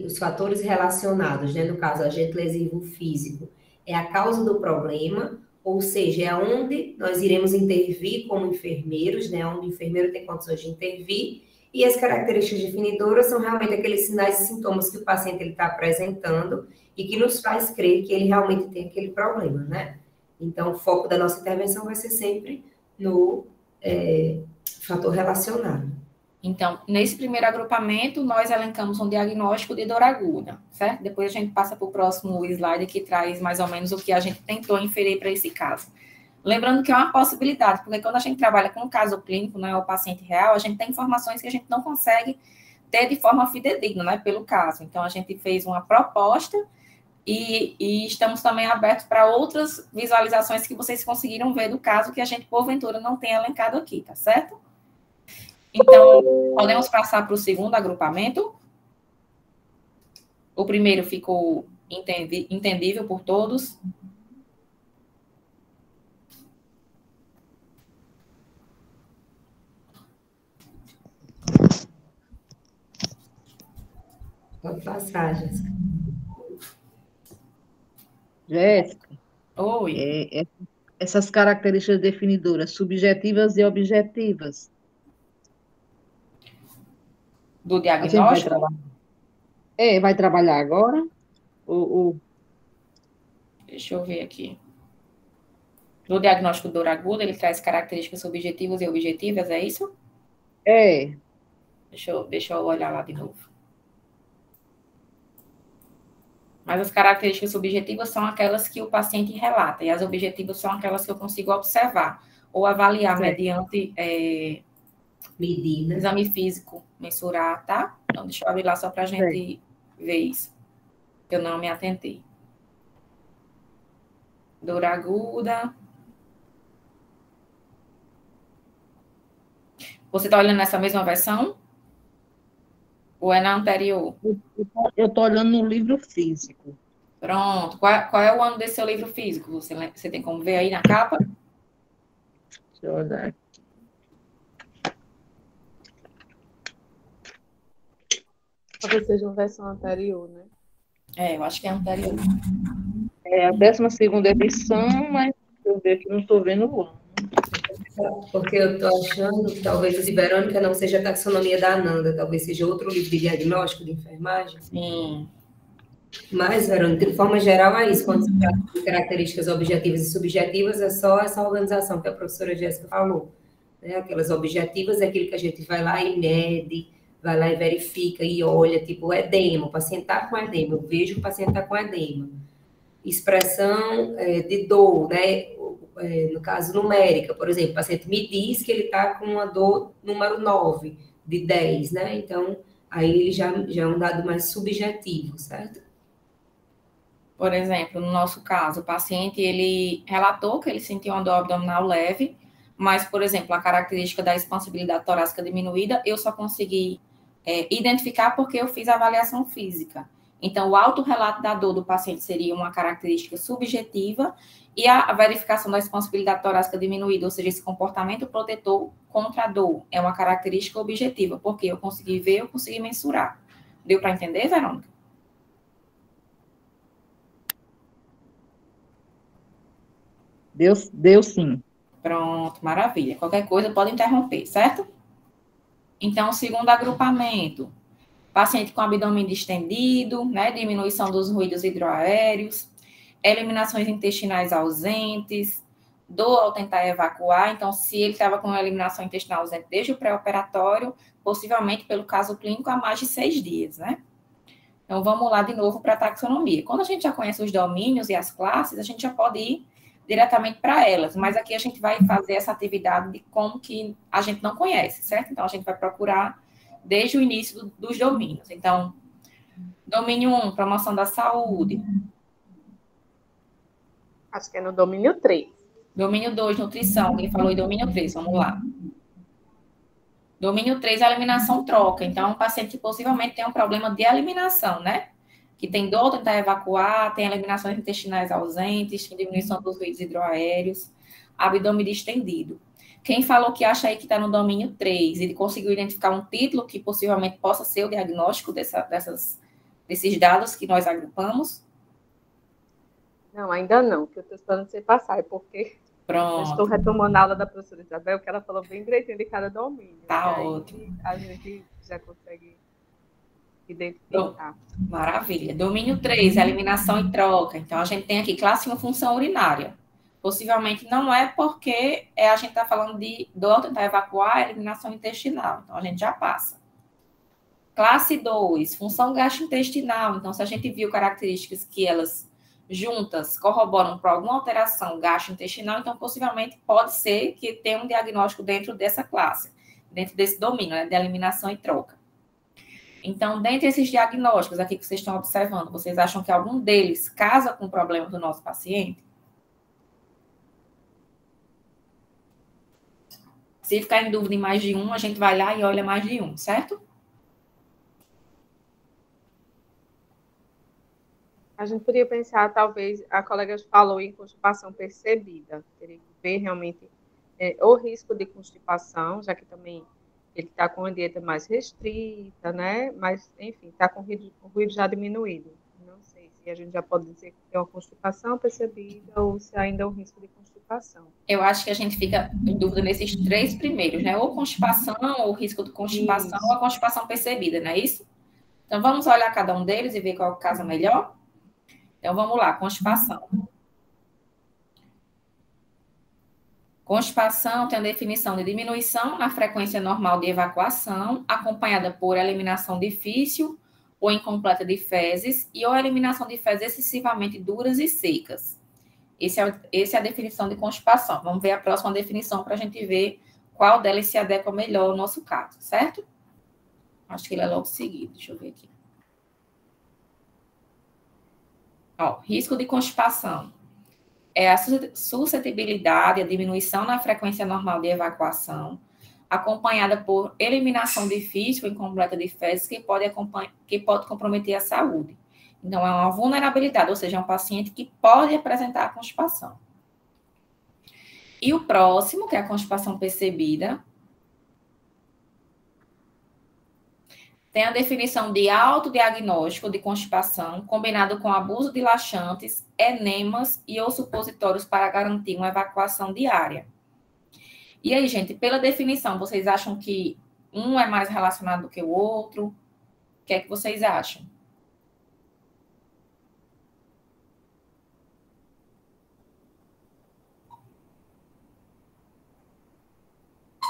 [SPEAKER 1] os fatores relacionados, né, no caso, agente lesivo físico, é a causa do problema, ou seja, é onde nós iremos intervir como enfermeiros, né, onde o enfermeiro tem condições de intervir, e as características definidoras são realmente aqueles sinais e sintomas que o paciente está apresentando e que nos faz crer que ele realmente tem aquele problema, né? Então, o foco da nossa intervenção vai ser sempre no fator relacionado.
[SPEAKER 3] Então, nesse primeiro agrupamento, nós elencamos um diagnóstico de dor aguda, certo? Depois a gente passa para o próximo slide, que traz mais ou menos o que a gente tentou inferir para esse caso. Lembrando que é uma possibilidade, porque quando a gente trabalha com um caso clínico, não é o paciente real, a gente tem informações que a gente não consegue ter de forma fidedigna, né, pelo caso. Então, a gente fez uma proposta e estamos também abertos para outras visualizações que vocês conseguiram ver do caso que a gente, porventura, não tem elencado aqui, tá certo? Então, podemos passar para o segundo agrupamento. O primeiro ficou entendível por todos.
[SPEAKER 1] Pode passar, Jéssica.
[SPEAKER 5] Jéssica,
[SPEAKER 3] Oi.
[SPEAKER 5] essas características definidoras, subjetivas e objetivas.
[SPEAKER 3] Do diagnóstico?
[SPEAKER 5] Vai trabalhar agora?
[SPEAKER 3] Deixa eu ver aqui. No diagnóstico dor aguda, ele traz características subjetivas e objetivas, é isso?
[SPEAKER 5] É.
[SPEAKER 3] Deixa eu olhar lá de novo. Mas as características subjetivas são aquelas que o paciente relata, e as objetivas são aquelas que eu consigo observar ou avaliar mediante
[SPEAKER 1] medida,
[SPEAKER 3] exame físico, mensurar, tá? Então, deixa eu abrir lá só para a gente ver isso. Eu não me atentei. Dor aguda. Você está olhando nessa mesma versão? Ou é na anterior?
[SPEAKER 5] Eu estou olhando no livro físico.
[SPEAKER 3] Pronto. Qual é o ano desse seu livro físico? Você tem como ver aí na capa?
[SPEAKER 5] Deixa eu olhar aqui.
[SPEAKER 2] Talvez seja uma versão anterior, né?
[SPEAKER 3] Eu acho que é anterior.
[SPEAKER 5] É a 12ª edição, mas eu ver aqui, não estou vendo o ano.
[SPEAKER 1] Porque eu estou achando que talvez o de Verônica não seja a taxonomia da Ananda, talvez seja outro livro de diagnóstico de enfermagem.
[SPEAKER 3] Sim.
[SPEAKER 1] Mas, Verônica, de forma geral, é isso. Quando se trata de características objetivas e subjetivas, é só essa organização que a professora Jéssica falou. Né? Aquelas objetivas é aquilo que a gente vai lá e mede, vai lá e verifica e olha, tipo, edema, o paciente está com edema, eu vejo que o paciente está com edema. Expressão de dor, né? No caso numérica, por exemplo, o paciente me diz que ele está com uma dor número 9 de 10, né? Então, aí ele já é um dado mais subjetivo, certo?
[SPEAKER 3] Por exemplo, no nosso caso, o paciente, ele relatou que ele sentiu uma dor abdominal leve, mas, por exemplo, a característica da expansibilidade torácica diminuída, eu só consegui identificar porque eu fiz a avaliação física. Então, o autorrelato da dor do paciente seria uma característica subjetiva e a verificação da expansibilidade torácica diminuída, ou seja, esse comportamento protetor contra a dor, é uma característica objetiva, porque eu consegui ver, eu consegui mensurar. Deu para entender, Verônica?
[SPEAKER 5] Deu sim.
[SPEAKER 3] Pronto, maravilha. Qualquer coisa pode interromper, certo? Então, segundo agrupamento, paciente com abdômen distendido, né, diminuição dos ruídos hidroaéreos, eliminações intestinais ausentes, dor ao tentar evacuar. Então, se ele estava com uma eliminação intestinal ausente desde o pré-operatório, possivelmente pelo caso clínico há mais de 6 dias, né? Então, vamos lá de novo para a taxonomia. Quando a gente já conhece os domínios e as classes, a gente já pode ir diretamente para elas, mas aqui a gente vai fazer essa atividade de como que a gente não conhece, certo? Então, a gente vai procurar desde o início dos domínios. Então, domínio 1, promoção da saúde.
[SPEAKER 2] Acho que é no domínio 3.
[SPEAKER 3] Domínio 2, nutrição. Alguém falou em domínio 3, vamos lá. Domínio 3, eliminação troca. Então, um paciente que possivelmente tem um problema de eliminação, né? Que tem dor, tentar evacuar, tem eliminações intestinais ausentes, tem diminuição dos ruídos hidroaéreos, abdômen distendido. Quem falou que acha aí que está no domínio 3, ele conseguiu identificar um título que possivelmente possa ser o diagnóstico desses dados que nós agrupamos?
[SPEAKER 2] Não, ainda não, que eu estou esperando você passar, porque eu estou retomando a aula da professora Isabel, que ela falou bem direitinho de cada domínio.
[SPEAKER 3] Tá ótimo.
[SPEAKER 2] A gente já consegue identificar.
[SPEAKER 3] Maravilha. Domínio 3, eliminação e troca. Então, a gente tem aqui classe 1, função urinária. Possivelmente não é porque a gente está falando de dor, tentar evacuar, eliminação intestinal. Então, a gente já passa. Classe 2, função gastrointestinal. Então, se a gente viu características que elas juntas corroboram para alguma alteração gastrointestinal, então possivelmente pode ser que tenha um diagnóstico dentro dessa classe, dentro desse domínio, né, de eliminação e troca. Então, dentre esses diagnósticos aqui que vocês estão observando, vocês acham que algum deles casa com o problema do nosso paciente? Se ficar em dúvida em mais de um, a gente vai lá e olha mais de um, certo?
[SPEAKER 2] A gente poderia pensar, talvez, a colega falou em constipação percebida, teria que ver realmente o risco de constipação, já que também ele está com uma dieta mais restrita, né? Mas, enfim, está com o ruído já diminuído. Não sei se a gente já pode dizer que é uma constipação percebida ou se ainda é um risco de constipação.
[SPEAKER 3] Eu acho que a gente fica em dúvida nesses 3 primeiros, né? Ou constipação, ou risco de constipação, ou a constipação percebida, não é isso? Então, vamos olhar cada um deles e ver qual casa melhor? Então, vamos lá, constipação. Constipação tem a definição de diminuição na frequência normal de evacuação, acompanhada por eliminação difícil ou incompleta de fezes e ou eliminação de fezes excessivamente duras e secas. Essa é a definição de constipação. Vamos ver a próxima definição para a gente ver qual delas se adequa melhor ao nosso caso, certo? Acho que ele é logo seguido. Deixa eu ver aqui. Ó, risco de constipação. É a suscetibilidade, a diminuição na frequência normal de evacuação, acompanhada por eliminação difícil ou incompleta de fezes que pode comprometer a saúde. Então, é uma vulnerabilidade, ou seja, é um paciente que pode apresentar constipação. E o próximo, que é a constipação percebida, tem a definição de autodiagnóstico de constipação, combinado com abuso de laxantes, enemas e ou supositórios para garantir uma evacuação diária. E aí, gente, pela definição, vocês acham que um é mais relacionado do que o outro? O que é que vocês acham?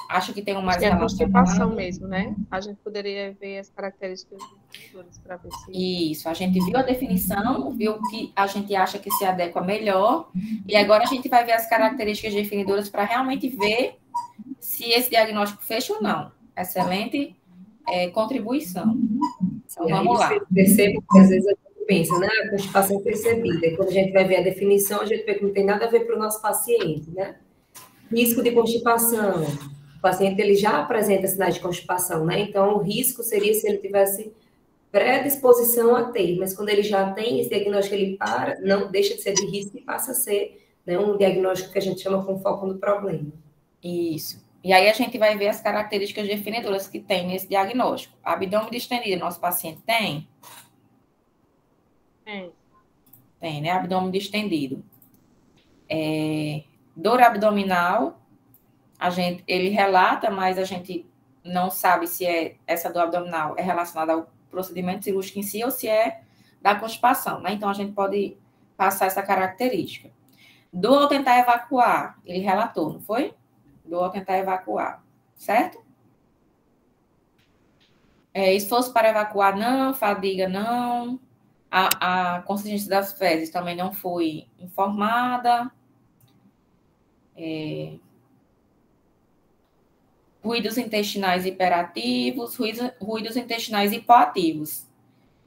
[SPEAKER 3] Acho que tem um mais
[SPEAKER 2] relacionado. É a constipação mesmo, né? A gente poderia ver as características dos para ver se...
[SPEAKER 3] Isso, a gente viu a definição, viu que a gente acha que se adequa melhor, e agora a gente vai ver as características definidoras para realmente ver se esse diagnóstico fecha ou não. Excelente contribuição. Então, vamos lá.
[SPEAKER 1] Percebo que às vezes a gente pensa, né? A constipação percebida. E quando a gente vai ver a definição, a gente vê que não tem nada a ver para o nosso paciente, né? Risco de constipação. O paciente ele já apresenta sinais de constipação, né? Então, o risco seria se ele tivesse predisposição a ter, mas quando ele já tem esse diagnóstico, ele não deixa de ser de risco e passa a ser, né, um diagnóstico que a gente chama com foco no problema.
[SPEAKER 3] Isso. E aí a gente vai ver as características definidoras que tem nesse diagnóstico. Abdômen distendido, nosso paciente tem? Tem, né? Abdômen distendido. Dor abdominal, ele relata, mas a gente não sabe se essa dor abdominal é relacionada ao procedimento cirúrgico em si ou se é da constipação, né? Então, a gente pode passar essa característica. Dor ao tentar evacuar, ele relatou, não foi? Dor ao tentar evacuar, certo? Esforço para evacuar, não. Fadiga, não. A consistência das fezes também não foi informada. Ruídos intestinais hiperativos, ruídos intestinais hipoativos.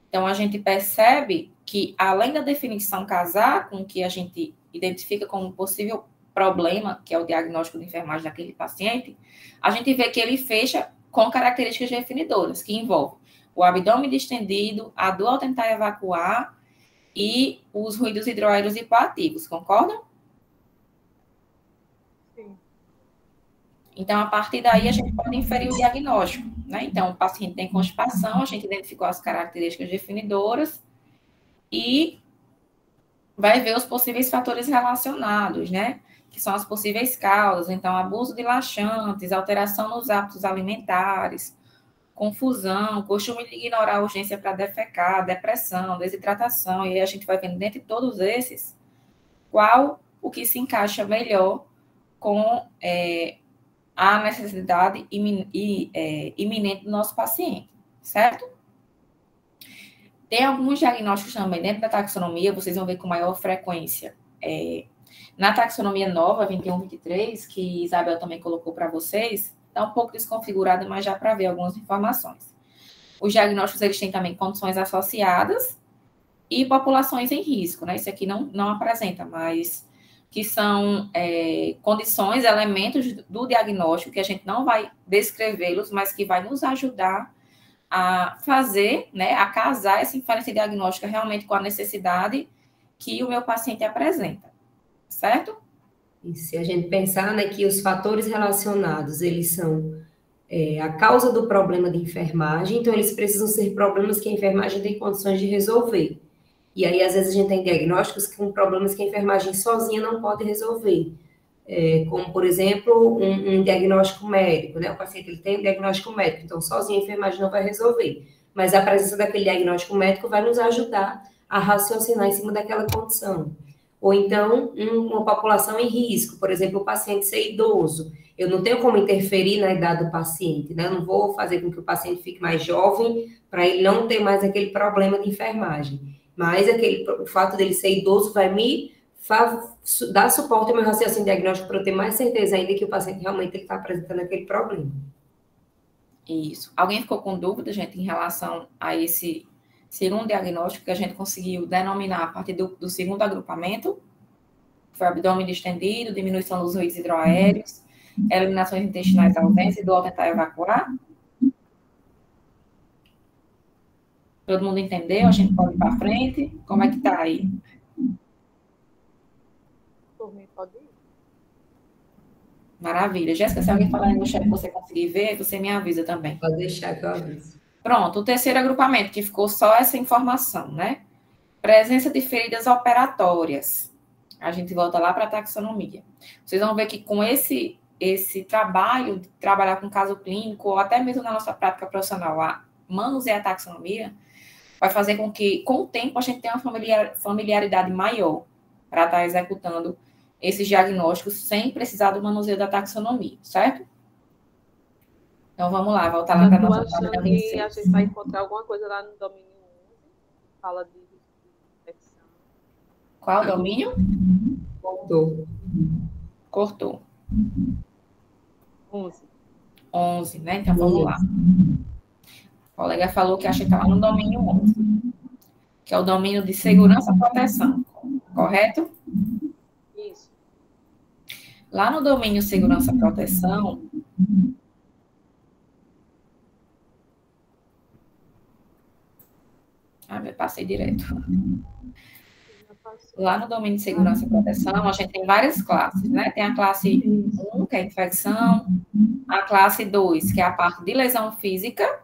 [SPEAKER 3] Então, a gente percebe que, além da definição casar com o que a gente identifica como possível problema, que é o diagnóstico de enfermagem daquele paciente, a gente vê que ele fecha com características definidoras, que envolvem o abdômen distendido, a dor ao tentar evacuar e os ruídos hidroaéreos hipoativos, concordam? Então, a partir daí, a gente pode inferir o diagnóstico, né? Então, o paciente tem constipação, a gente identificou as características definidoras e vai ver os possíveis fatores relacionados, né? Que são as possíveis causas. Então, abuso de laxantes, alteração nos hábitos alimentares, confusão, costume de ignorar a urgência para defecar, depressão, desidratação. E aí a gente vai vendo dentro de todos esses qual o que se encaixa melhor com a necessidade iminente do nosso paciente, certo? Tem alguns diagnósticos também dentro da taxonomia, vocês vão ver com maior frequência. Na taxonomia nova, 21-23, que Isabel também colocou para vocês, está um pouco desconfigurada, mas já para ver algumas informações. Os diagnósticos, eles têm também condições associadas e populações em risco, né? Isso aqui não apresenta, mas que são condições, elementos do diagnóstico, que a gente não vai descrevê-los, mas que vai nos ajudar a fazer, né, a casar essa inferência diagnóstica realmente com a necessidade que o meu paciente apresenta, certo?
[SPEAKER 1] E se a gente pensar, né, que os fatores relacionados, eles são a causa do problema de enfermagem, então eles precisam ser problemas que a enfermagem tem condições de resolver. E aí, às vezes, a gente tem diagnósticos com problemas que a enfermagem sozinha não pode resolver. Como, por exemplo, um diagnóstico médico, né? O paciente ele tem um diagnóstico médico, então sozinho a enfermagem não vai resolver. Mas a presença daquele diagnóstico médico vai nos ajudar a raciocinar em cima daquela condição. Ou então, uma população em risco, por exemplo, o paciente ser idoso. Eu não tenho como interferir na idade do paciente, né? Eu não vou fazer com que o paciente fique mais jovem para ele não ter mais aquele problema de enfermagem. Mas o fato dele ser idoso vai me dar suporte ao meu raciocínio diagnóstico para eu ter mais certeza ainda que o paciente realmente está apresentando aquele problema.
[SPEAKER 3] Isso. Alguém ficou com dúvida, gente, em relação a esse segundo diagnóstico que a gente conseguiu denominar a partir do segundo agrupamento? Foi abdômen distendido, diminuição dos ruídos hidroaéreos, eliminações intestinais ausentes e do tentar evacuar? Todo mundo entendeu? A gente pode ir para frente? Como é que está aí?
[SPEAKER 2] Por mim, pode ir.
[SPEAKER 3] Maravilha. Jéssica, se alguém falar no chat que você conseguir ver, você me avisa também.
[SPEAKER 1] Pode deixar que eu aviso.
[SPEAKER 3] Pronto, o terceiro agrupamento, que ficou só essa informação, né? Presença de feridas operatórias. A gente volta lá para a taxonomia. Vocês vão ver que com esse trabalho, de trabalhar com caso clínico, ou até mesmo na nossa prática profissional, manusear a taxonomia, vai fazer com que, com o tempo, a gente tenha uma familiaridade maior para estar executando esses diagnósticos sem precisar do manuseio da taxonomia, certo? Então, vamos lá, voltar lá para a nossa página 26.
[SPEAKER 2] E a gente vai encontrar alguma coisa lá no domínio 11, que fala de infecção.
[SPEAKER 3] Qual domínio? Cortou. 11, né? Então, vamos lá. O colega falou que a gente está lá no domínio 11, que é o domínio de segurança e proteção, correto?
[SPEAKER 2] Isso.
[SPEAKER 3] Lá no domínio segurança e proteção, passei direto. Lá no domínio de segurança e proteção, a gente tem várias classes, né? Tem a classe 1, que é a infecção, a classe 2, que é a parte de lesão física.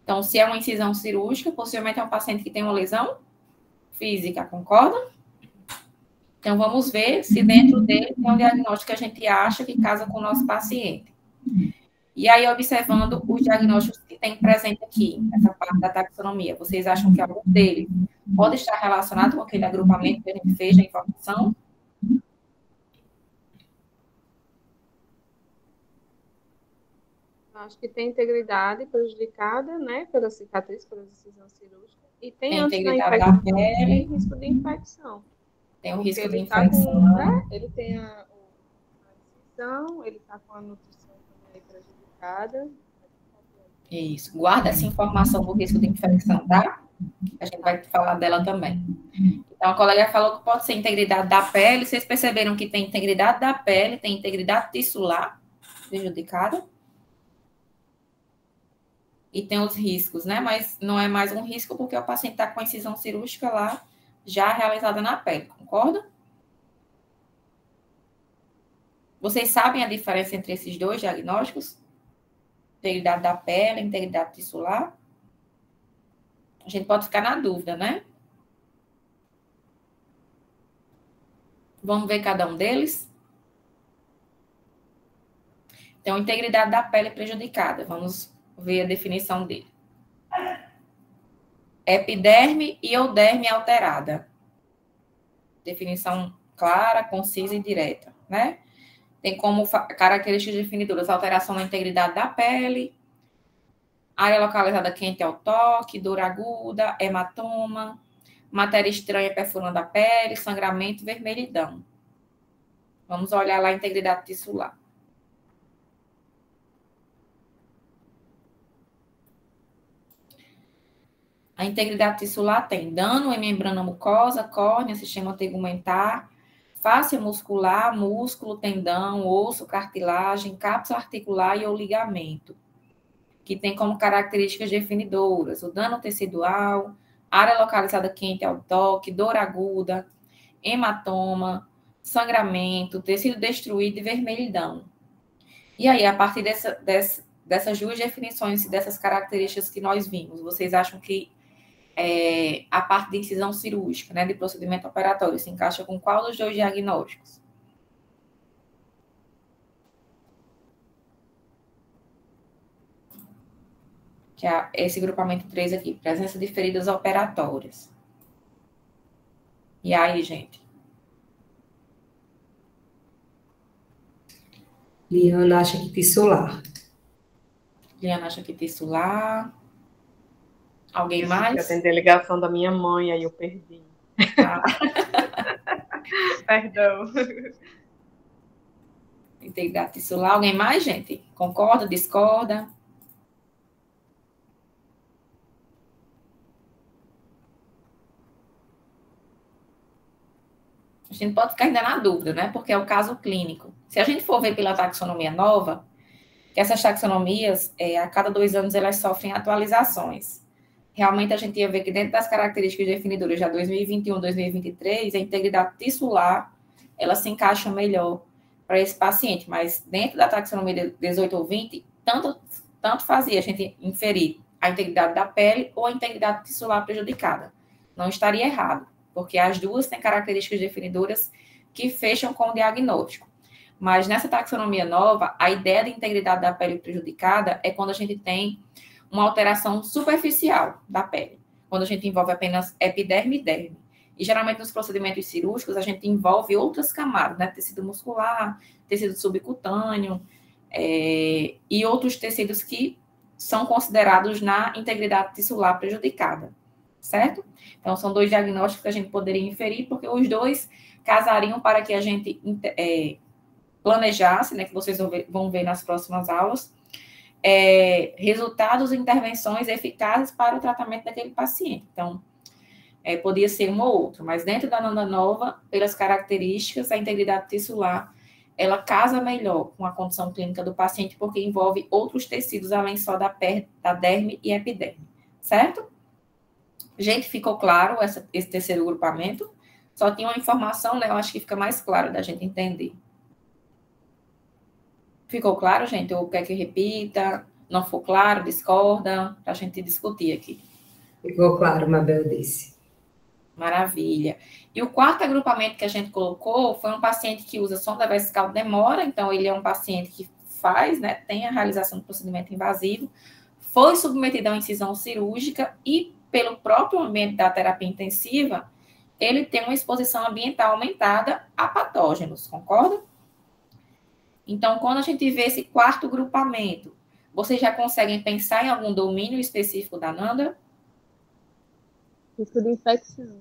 [SPEAKER 3] Então, se é uma incisão cirúrgica, possivelmente é um paciente que tem uma lesão física, concorda? Então, vamos ver se dentro dele tem um diagnóstico que a gente acha que casa com o nosso paciente. E aí, observando os diagnósticos que tem presente aqui, essa parte da taxonomia, vocês acham que algum deles pode estar relacionado com aquele agrupamento que a gente fez da informação?
[SPEAKER 2] Acho que tem integridade prejudicada, né, pela cicatriz, pela decisão cirúrgica. E tem antes da infecção, tem risco de infecção.
[SPEAKER 3] Tem um risco de infecção.
[SPEAKER 2] Ele tem a incisão, ele está com a nutrição também prejudicada.
[SPEAKER 3] Isso. Guarda essa informação do risco de infecção, tá? A gente vai falar dela também. Então, a colega falou que pode ser integridade da pele. Vocês perceberam que tem integridade da pele, tem integridade tissular prejudicada. E tem os riscos, né? Mas não é mais um risco porque o paciente está com a incisão cirúrgica lá já realizada na pele, concorda? Vocês sabem a diferença entre esses dois diagnósticos? Integridade da pele, integridade tissular? A gente pode ficar na dúvida, né? Vamos ver cada um deles? Então, integridade da pele prejudicada. Vamos ver a definição dele. Epiderme e ou derme alterada. Definição clara, concisa e direta, né? Tem como características definidoras alteração na integridade da pele, área localizada quente ao toque, dor aguda, hematoma, matéria estranha perfurando a pele, sangramento, vermelhidão. Vamos olhar lá a integridade tissular. A integridade tissular tem dano em membrana mucosa, córnea, sistema tegumentar, face muscular, músculo, tendão, osso, cartilagem, cápsula articular e ou ligamento, que tem como características definidoras o dano tecidual, área localizada quente ao toque, dor aguda, hematoma, sangramento, tecido destruído e vermelhidão. E aí, a partir dessas duas definições, dessas características que nós vimos, vocês acham que a parte de incisão cirúrgica, né, de procedimento operatório, se encaixa com qual dos dois diagnósticos? Que é esse grupamento 3 aqui, presença de feridas operatórias. E aí, gente?
[SPEAKER 1] Liana acha que tissular.
[SPEAKER 3] Liana acha que tissular. Alguém
[SPEAKER 2] Eu
[SPEAKER 3] mais?
[SPEAKER 2] atender a ligação da minha mãe, aí eu perdi.
[SPEAKER 3] Ah.
[SPEAKER 2] Perdão.
[SPEAKER 3] Integridade tissular. Alguém mais, gente? Concorda, discorda? A gente pode ficar ainda na dúvida, né? Porque é o caso clínico. Se a gente for ver pela taxonomia nova, que essas taxonomias, a cada 2 anos, elas sofrem atualizações. Realmente, a gente ia ver que dentro das características definidoras de 2021, 2023, a integridade tissular, ela se encaixa melhor para esse paciente. Mas dentro da taxonomia 18 ou 20, tanto fazia a gente inferir a integridade da pele ou a integridade tissular prejudicada. Não estaria errado, porque as duas têm características definidoras que fecham com o diagnóstico. Mas nessa taxonomia nova, a ideia de integridade da pele prejudicada é quando a gente tem uma alteração superficial da pele, quando a gente envolve apenas epiderme e derme. E geralmente nos procedimentos cirúrgicos a gente envolve outras camadas, né? Tecido muscular, tecido subcutâneo, e outros tecidos que são considerados na integridade tissular prejudicada, certo? Então, são 2 diagnósticos que a gente poderia inferir, porque os 2 casariam para que a gente planejasse, né, que vocês vão ver nas próximas aulas, resultados e intervenções eficazes para o tratamento daquele paciente. Então, podia ser um ou outro, mas dentro da Nanda Nova, pelas características, a integridade tissular, ela casa melhor com a condição clínica do paciente, porque envolve outros tecidos, além só da derme e epiderme, certo? Gente, ficou claro esse terceiro grupamento? Só tinha uma informação, né? Eu acho que fica mais claro da gente entender. Ficou claro, gente? Ou quer que eu repita? Não ficou claro? Discorda? Para a gente discutir aqui.
[SPEAKER 1] Ficou claro, Mabel disse.
[SPEAKER 3] Maravilha. E o quarto agrupamento que a gente colocou foi um paciente que usa sonda vesical demora, então ele é um paciente que faz, né, tem a realização do procedimento invasivo, foi submetido a uma incisão cirúrgica e, pelo próprio ambiente da terapia intensiva, ele tem uma exposição ambiental aumentada a patógenos, concorda? Então, quando a gente vê esse quarto grupamento, vocês já conseguem pensar em algum domínio específico da Nanda?
[SPEAKER 2] Risco de infecção.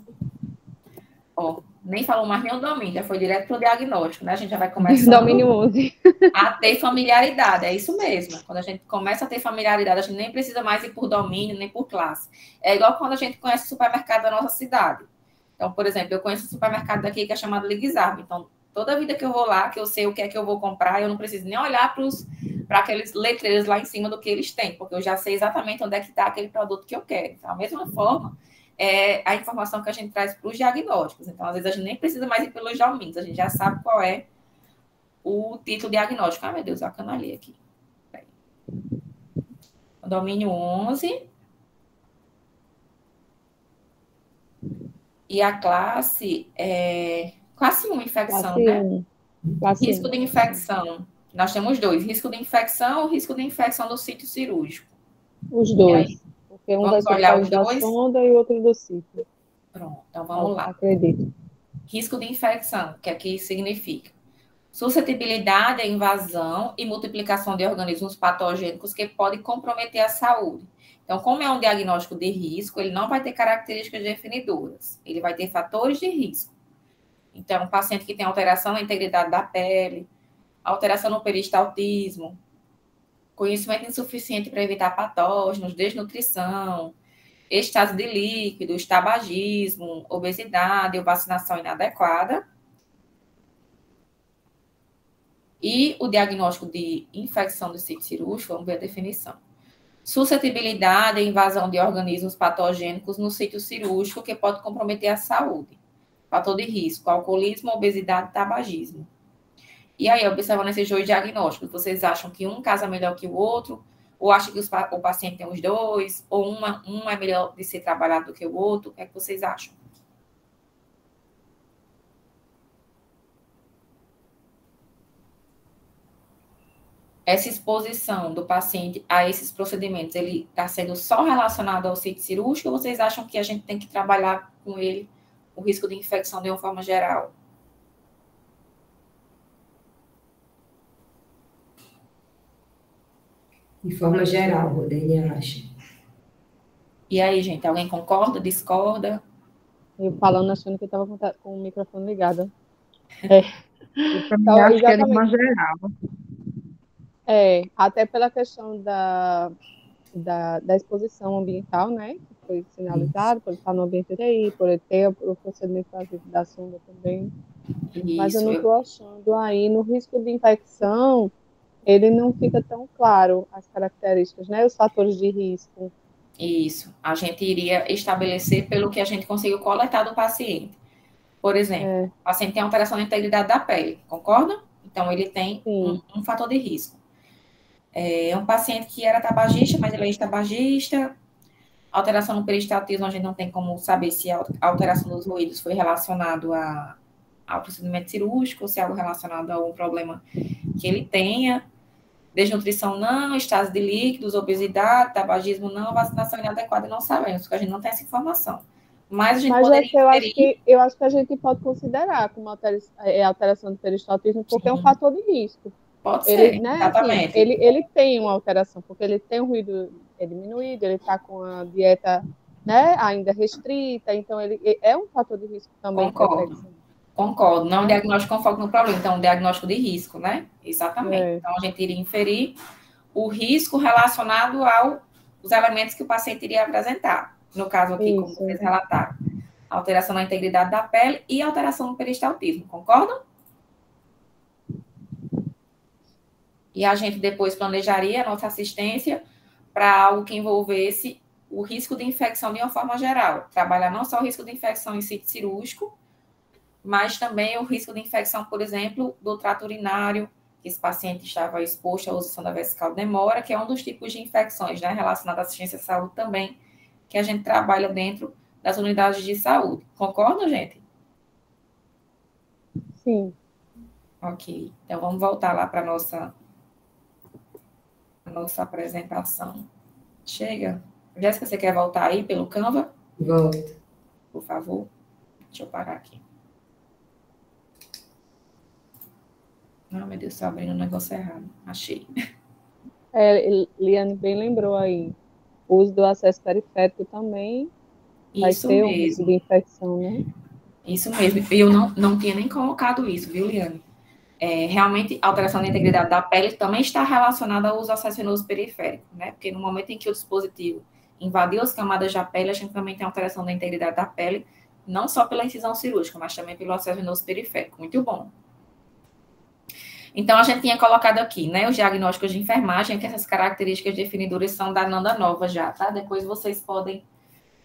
[SPEAKER 3] Ó, nem falou mais nenhum domínio, já foi direto para o diagnóstico, né? A gente já vai começando
[SPEAKER 2] Domínio 11.
[SPEAKER 3] a ter familiaridade, é isso mesmo. Quando a gente começa a ter familiaridade, a gente nem precisa mais ir por domínio, nem por classe. É igual quando a gente conhece o supermercado da nossa cidade. Então, por exemplo, eu conheço o supermercado daqui que é chamado Ligzarm. Então, toda vida que eu vou lá, que eu sei o que é que eu vou comprar, eu não preciso nem olhar para aqueles letreiros lá em cima do que eles têm, porque eu já sei exatamente onde é que está aquele produto que eu quero. Então, da mesma forma, a informação que a gente traz para os diagnósticos. Então, às vezes, a gente nem precisa mais ir pelos domínios, a gente já sabe qual é o título diagnóstico. Ah, meu Deus, eu acanalhei aqui. O domínio 11. E a classe é... Classe 1, infecção,
[SPEAKER 2] Classe
[SPEAKER 3] né?
[SPEAKER 2] 1. Classe
[SPEAKER 3] Risco
[SPEAKER 2] 1.
[SPEAKER 3] de infecção. Nós temos 2. Risco de infecção ou risco de infecção do sítio cirúrgico?
[SPEAKER 2] Os 2. Porque um vai
[SPEAKER 3] Vamos
[SPEAKER 2] ser
[SPEAKER 3] olhar
[SPEAKER 2] por
[SPEAKER 3] os
[SPEAKER 2] causa da
[SPEAKER 3] 2?
[SPEAKER 2] sonda e outro do sítio.
[SPEAKER 3] Pronto, então vamos lá.
[SPEAKER 2] Acredito.
[SPEAKER 3] Risco de infecção, que aqui significa suscetibilidade à invasão e multiplicação de organismos patogênicos que podem comprometer a saúde. Então, como é um diagnóstico de risco, ele não vai ter características definidoras, ele vai ter fatores de risco. Então, um paciente que tem alteração na integridade da pele, alteração no peristaltismo, conhecimento insuficiente para evitar patógenos, desnutrição, estase de líquidos, tabagismo, obesidade ou vacinação inadequada. E o diagnóstico de infecção do sítio cirúrgico, vamos ver a definição. Suscetibilidade e invasão de organismos patogênicos no sítio cirúrgico que pode comprometer a saúde. Fator de risco, alcoolismo, obesidade e tabagismo. E aí, observando esses 2 diagnósticos, vocês acham que um casa melhor que o outro? Ou acham que o paciente tem os 2? Ou um é melhor de ser trabalhado do que o outro? O que é que vocês acham? Essa exposição do paciente a esses procedimentos, ele está sendo só relacionado ao sítio cirúrgico ou vocês acham que a gente tem que trabalhar com ele o risco de infecção de uma forma geral?
[SPEAKER 1] De forma geral, Rodene acha.
[SPEAKER 3] E aí, gente, alguém concorda, discorda?
[SPEAKER 2] Eu falando, achando que eu estava com o microfone ligado. É.
[SPEAKER 5] Eu também
[SPEAKER 2] Então,
[SPEAKER 5] acho que é de uma
[SPEAKER 2] exatamente.
[SPEAKER 5] geral.
[SPEAKER 2] Até pela questão da exposição ambiental, né? Que foi sinalizado, por estar no ambiente TI, por ter o procedimento básico da sonda também. Mas eu
[SPEAKER 3] Isso,
[SPEAKER 2] não estou achando aí no risco de infecção, ele não fica tão claro as características, né? Os fatores de risco.
[SPEAKER 3] isso. A gente iria estabelecer pelo que a gente conseguiu coletar do paciente. Por exemplo, o paciente tem alteração da integridade da pele, concorda? Então, ele tem um fator de risco. É um paciente que era tabagista, mas ele é ex-tabagista. Alteração no peristaltismo, a gente não tem como saber se a alteração dos ruídos foi relacionado ao procedimento cirúrgico, ou se é algo relacionado a algum problema que ele tenha. Desnutrição não, estase de líquidos, obesidade, tabagismo não, vacinação inadequada, não sabemos, porque a gente não tem essa informação. Mas a gente poderia inferir...
[SPEAKER 2] eu acho que a gente pode considerar como alteração do peristaltismo, porque é um fator de risco.
[SPEAKER 3] Pode ser,
[SPEAKER 2] né,
[SPEAKER 3] exatamente.
[SPEAKER 2] Assim, ele tem uma alteração, porque ele tem um ruído diminuído, ele está com a dieta, né, ainda restrita, então ele é um fator de risco também.
[SPEAKER 3] Concordo. Não um diagnóstico com foco no problema, então um diagnóstico de risco, né? Exatamente. Então a gente iria inferir o risco relacionado aos elementos que o paciente iria apresentar. No caso aqui, como vocês relataram, alteração na integridade da pele e alteração no peristaltismo, concordam? E a gente depois planejaria a nossa assistência para algo que envolvesse o risco de infecção de uma forma geral. Trabalhar não só o risco de infecção em sítio cirúrgico, mas também o risco de infecção, por exemplo, do trato urinário, que esse paciente estava exposto à usação da vesical demora, que é um dos tipos de infecções, né, relacionada à assistência à saúde também, que a gente trabalha dentro das unidades de saúde. Concordam, gente?
[SPEAKER 2] Sim.
[SPEAKER 3] Ok. Então, vamos voltar lá para a nossa apresentação. Chega. Jéssica, você quer voltar aí pelo Canva?
[SPEAKER 1] Volto.
[SPEAKER 3] Por favor. Deixa eu parar aqui. Não, meu Deus, estou abrindo um negócio errado. Achei.
[SPEAKER 2] Liane bem lembrou aí. O uso do acesso periférico também vai ter um risco de infecção, né?
[SPEAKER 3] Isso mesmo. Eu não tinha nem colocado isso, viu, Liane? Realmente, a alteração da integridade da pele também está relacionada ao uso do acesso venoso periférico, né? Porque no momento em que o dispositivo invadiu as camadas da pele, a gente também tem alteração da integridade da pele, não só pela incisão cirúrgica, mas também pelo acesso venoso periférico. Muito bom. Então, a gente tinha colocado aqui, né, os diagnósticos de enfermagem, que essas características definidoras são da Nanda Nova já, tá? Depois vocês podem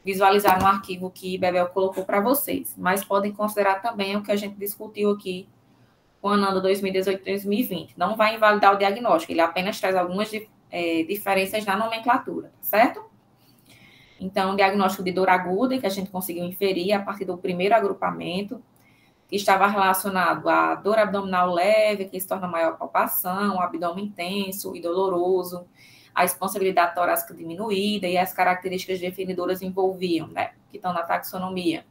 [SPEAKER 3] visualizar no arquivo que Bebel colocou para vocês, mas podem considerar também o que a gente discutiu aqui com a Nanda 2018-2020. Não vai invalidar o diagnóstico, ele apenas traz algumas diferenças na nomenclatura, tá certo? Então, o diagnóstico de dor aguda, que a gente conseguiu inferir a partir do primeiro agrupamento, que estava relacionado à dor abdominal leve, que se torna maior palpação, abdômen intenso e doloroso, a expansibilidade torácica diminuída e as características definidoras envolviam, né, que estão na taxonomia.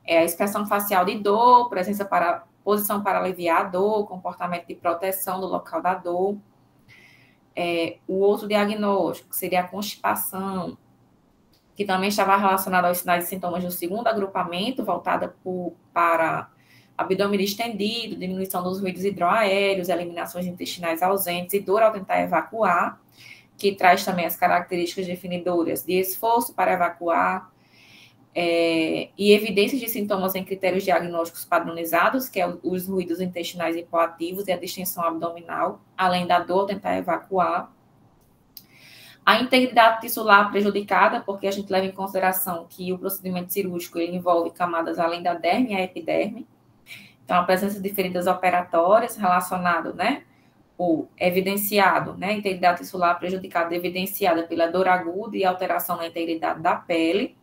[SPEAKER 3] A expressão facial de dor, posição para aliviar a dor, comportamento de proteção do local da dor. O outro diagnóstico, que seria a constipação, que também estava relacionado aos sinais e sintomas do segundo agrupamento, voltada para abdômen estendido, diminuição dos ruídos hidroaéreos, eliminações intestinais ausentes e dor ao tentar evacuar, que traz também as características definidoras de esforço para evacuar, e evidências de sintomas em critérios diagnósticos padronizados, que é os ruídos intestinais hipoativos e a distensão abdominal, além da dor ao tentar evacuar. A integridade tissular prejudicada, porque a gente leva em consideração que o procedimento cirúrgico ele envolve camadas além da derme e a epiderme. Então, a presença de feridas operatórias relacionado, né, ou evidenciado, né, integridade tissular prejudicada evidenciada pela dor aguda e alteração na integridade da pele.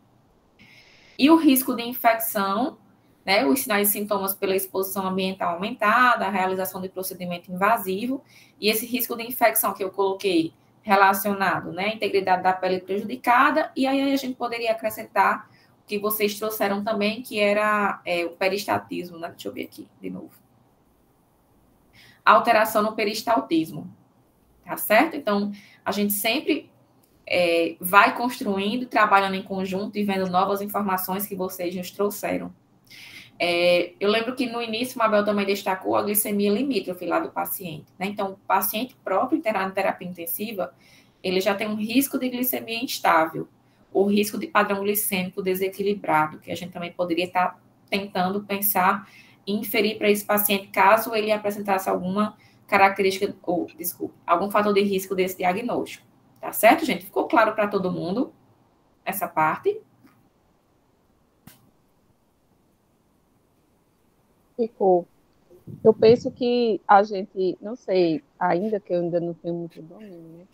[SPEAKER 3] E o risco de infecção, né, os sinais e sintomas pela exposição ambiental aumentada, a realização de procedimento invasivo, e esse risco de infecção que eu coloquei relacionado, né, integridade da pele prejudicada, e aí a gente poderia acrescentar o que vocês trouxeram também, que era o peristaltismo, né, deixa eu ver aqui de novo. Alteração no peristaltismo, tá certo? Então, a gente sempre vai construindo, trabalhando em conjunto e vendo novas informações que vocês nos trouxeram. Eu lembro que no início, Mabel também destacou a glicemia limítrofe lá do paciente, né? Então, o paciente próprio internado em terapia intensiva, ele já tem um risco de glicemia instável, o risco de padrão glicêmico desequilibrado, que a gente também poderia estar tentando pensar em inferir para esse paciente, caso ele apresentasse alguma característica, ou, desculpa, algum fator de risco desse diagnóstico. Tá certo, gente? Ficou claro para todo mundo essa parte?
[SPEAKER 2] Ficou. Eu penso que a gente, não sei, ainda que eu ainda não tenho muito domínio, né?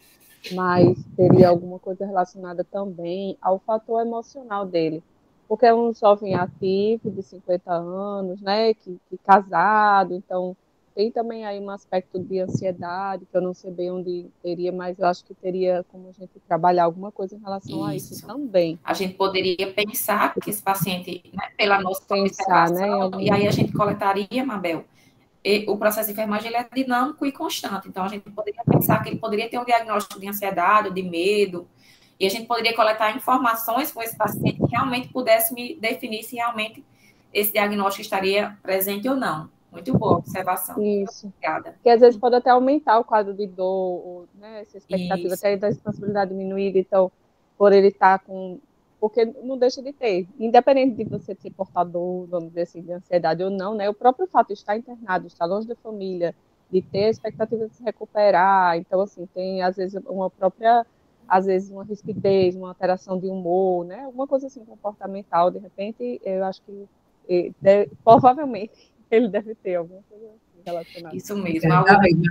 [SPEAKER 2] Mas teria alguma coisa relacionada também ao fator emocional dele. Porque é um jovem ativo de 50 anos, né? Que casado, então tem também aí um aspecto de ansiedade, que eu não sei bem onde teria, mas eu acho que teria como a gente trabalhar alguma coisa em relação a isso também.
[SPEAKER 3] A gente poderia pensar que esse paciente, né, pela nossa
[SPEAKER 2] Pensar,
[SPEAKER 3] observação,
[SPEAKER 2] né,
[SPEAKER 3] e aí a gente coletaria, Mabel, o processo de enfermagem ele é dinâmico e constante, então a gente poderia pensar que ele poderia ter um diagnóstico de ansiedade, de medo, e a gente poderia coletar informações com esse paciente que realmente pudesse me definir se realmente esse diagnóstico estaria presente ou não. Muito boa observação.
[SPEAKER 2] Isso.
[SPEAKER 3] Obrigada.
[SPEAKER 2] Que às vezes pode até aumentar o quadro de dor, ou, né, essa expectativa
[SPEAKER 3] Isso.
[SPEAKER 2] até da expansibilidade diminuída, então, por ele estar com... Porque não deixa de ter, independente de você ser portador, vamos dizer assim, de ansiedade ou não, né, o próprio fato de estar internado, de estar longe da família, de ter a expectativa de se recuperar, então, assim, tem, às vezes, às vezes, uma rispidez, uma alteração de humor, né, alguma coisa assim, comportamental, de repente, eu acho que, provavelmente, ele deve ter alguma coisa relacionado.
[SPEAKER 3] Isso mesmo.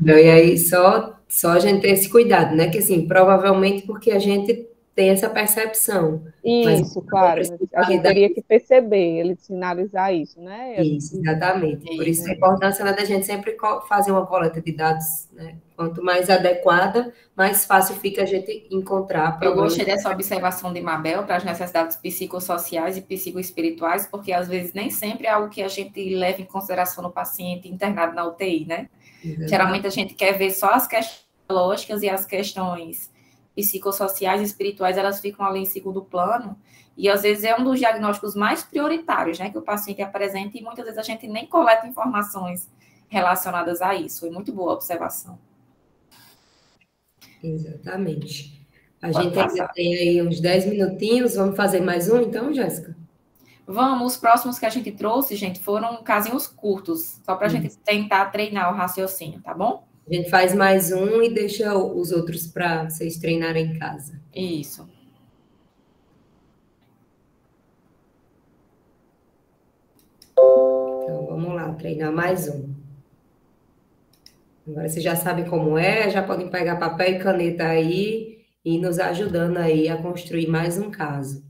[SPEAKER 1] E aí, só a gente ter esse cuidado, né? Que, assim, provavelmente porque a gente tem essa percepção.
[SPEAKER 2] Isso, claro. A gente teria que perceber, ele sinalizar isso, né?
[SPEAKER 1] Isso, exatamente. Por isso a importância da gente sempre fazer uma coleta de dados, né? Quanto mais adequada, mais fácil fica a gente encontrar
[SPEAKER 3] Eu
[SPEAKER 1] problemas.
[SPEAKER 3] gostei dessa observação de Mabel para as necessidades psicossociais e psicoespirituais, porque às vezes nem sempre é algo que a gente leva em consideração no paciente internado na UTI, né? Exatamente. Geralmente a gente quer ver só as questões lógicas e as questões psicossociais e espirituais, elas ficam ali em segundo plano, e às vezes é um dos diagnósticos mais prioritários, né, que o paciente apresenta, e muitas vezes a gente nem coleta informações relacionadas a isso. Foi muito boa a observação.
[SPEAKER 1] Exatamente. A gente ainda tem aí uns 10 minutinhos, vamos fazer mais um então, Jéssica?
[SPEAKER 3] Vamos, os próximos que a gente trouxe, gente, foram casinhos curtos, só para a gente tentar treinar o raciocínio, tá bom?
[SPEAKER 1] A gente faz mais um e deixa os outros para vocês treinarem em casa.
[SPEAKER 3] Isso.
[SPEAKER 1] Então, vamos lá, treinar mais um. Agora vocês já sabem como é, já podem pegar papel e caneta aí e nos ajudando aí a construir mais um caso.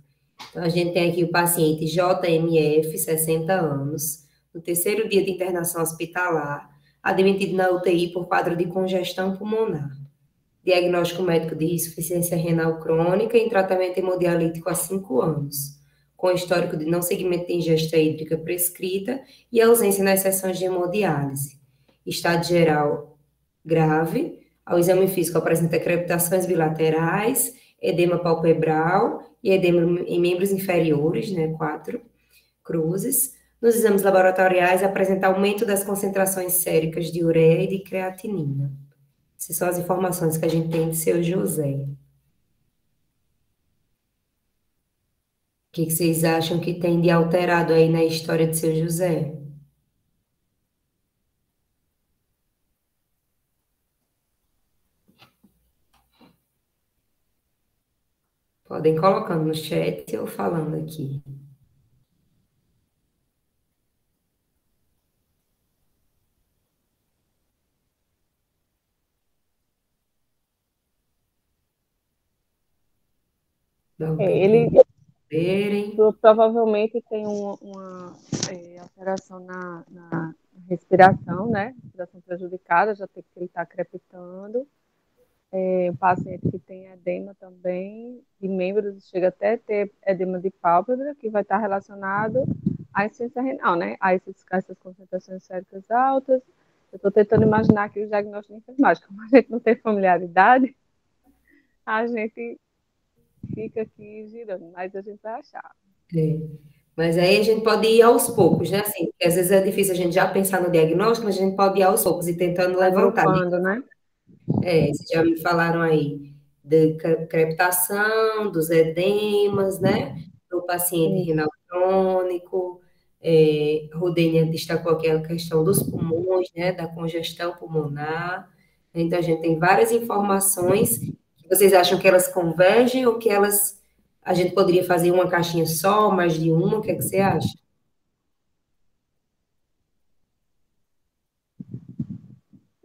[SPEAKER 1] Então, a gente tem aqui o paciente JMF, 60 anos, no terceiro dia de internação hospitalar, admitido na UTI por quadro de congestão pulmonar. Diagnóstico médico de insuficiência renal crônica em tratamento hemodialítico há 5 anos, com histórico de não seguimento de ingesta hídrica prescrita e ausência nas sessões de hemodiálise. Estado geral grave, ao exame físico apresenta crepitações bilaterais, edema palpebral e edema em membros inferiores, né, 4 cruzes. Nos exames laboratoriais apresenta aumento das concentrações séricas de ureia e de creatinina. Essas são as informações que a gente tem de seu José. O que vocês acham que tem de alterado aí na história de seu José? Podem colocando no chat ou falando aqui.
[SPEAKER 2] Ele
[SPEAKER 1] verem.
[SPEAKER 2] provavelmente tem uma alteração na respiração, né? Respiração prejudicada, já tem que ele está crepitando. O paciente que tem edema também, de membros, chega até a ter edema de pálpebra, que vai estar relacionado à insuficiência renal, né? A essas concentrações séricas altas, Eu estou tentando imaginar aqui o diagnóstico de enfermagem. Como a gente não tem familiaridade, a gente fica aqui girando, mas a gente vai achar.
[SPEAKER 1] É. Mas aí a gente pode ir aos poucos, né? Assim, porque às vezes é difícil a gente já pensar no diagnóstico, mas a gente pode ir aos poucos e tentando levantar.
[SPEAKER 2] Agrupando, né?
[SPEAKER 1] Vocês já me falaram aí da crepitação, dos edemas, né? Do paciente
[SPEAKER 2] Sim.
[SPEAKER 1] renal crônico, Rodênia destacou aqui a questão dos pulmões, né? Da congestão pulmonar. Então, a gente tem várias informações que vocês acham que elas convergem ou que a gente poderia fazer uma caixinha só, mais de uma? O que é que você acha?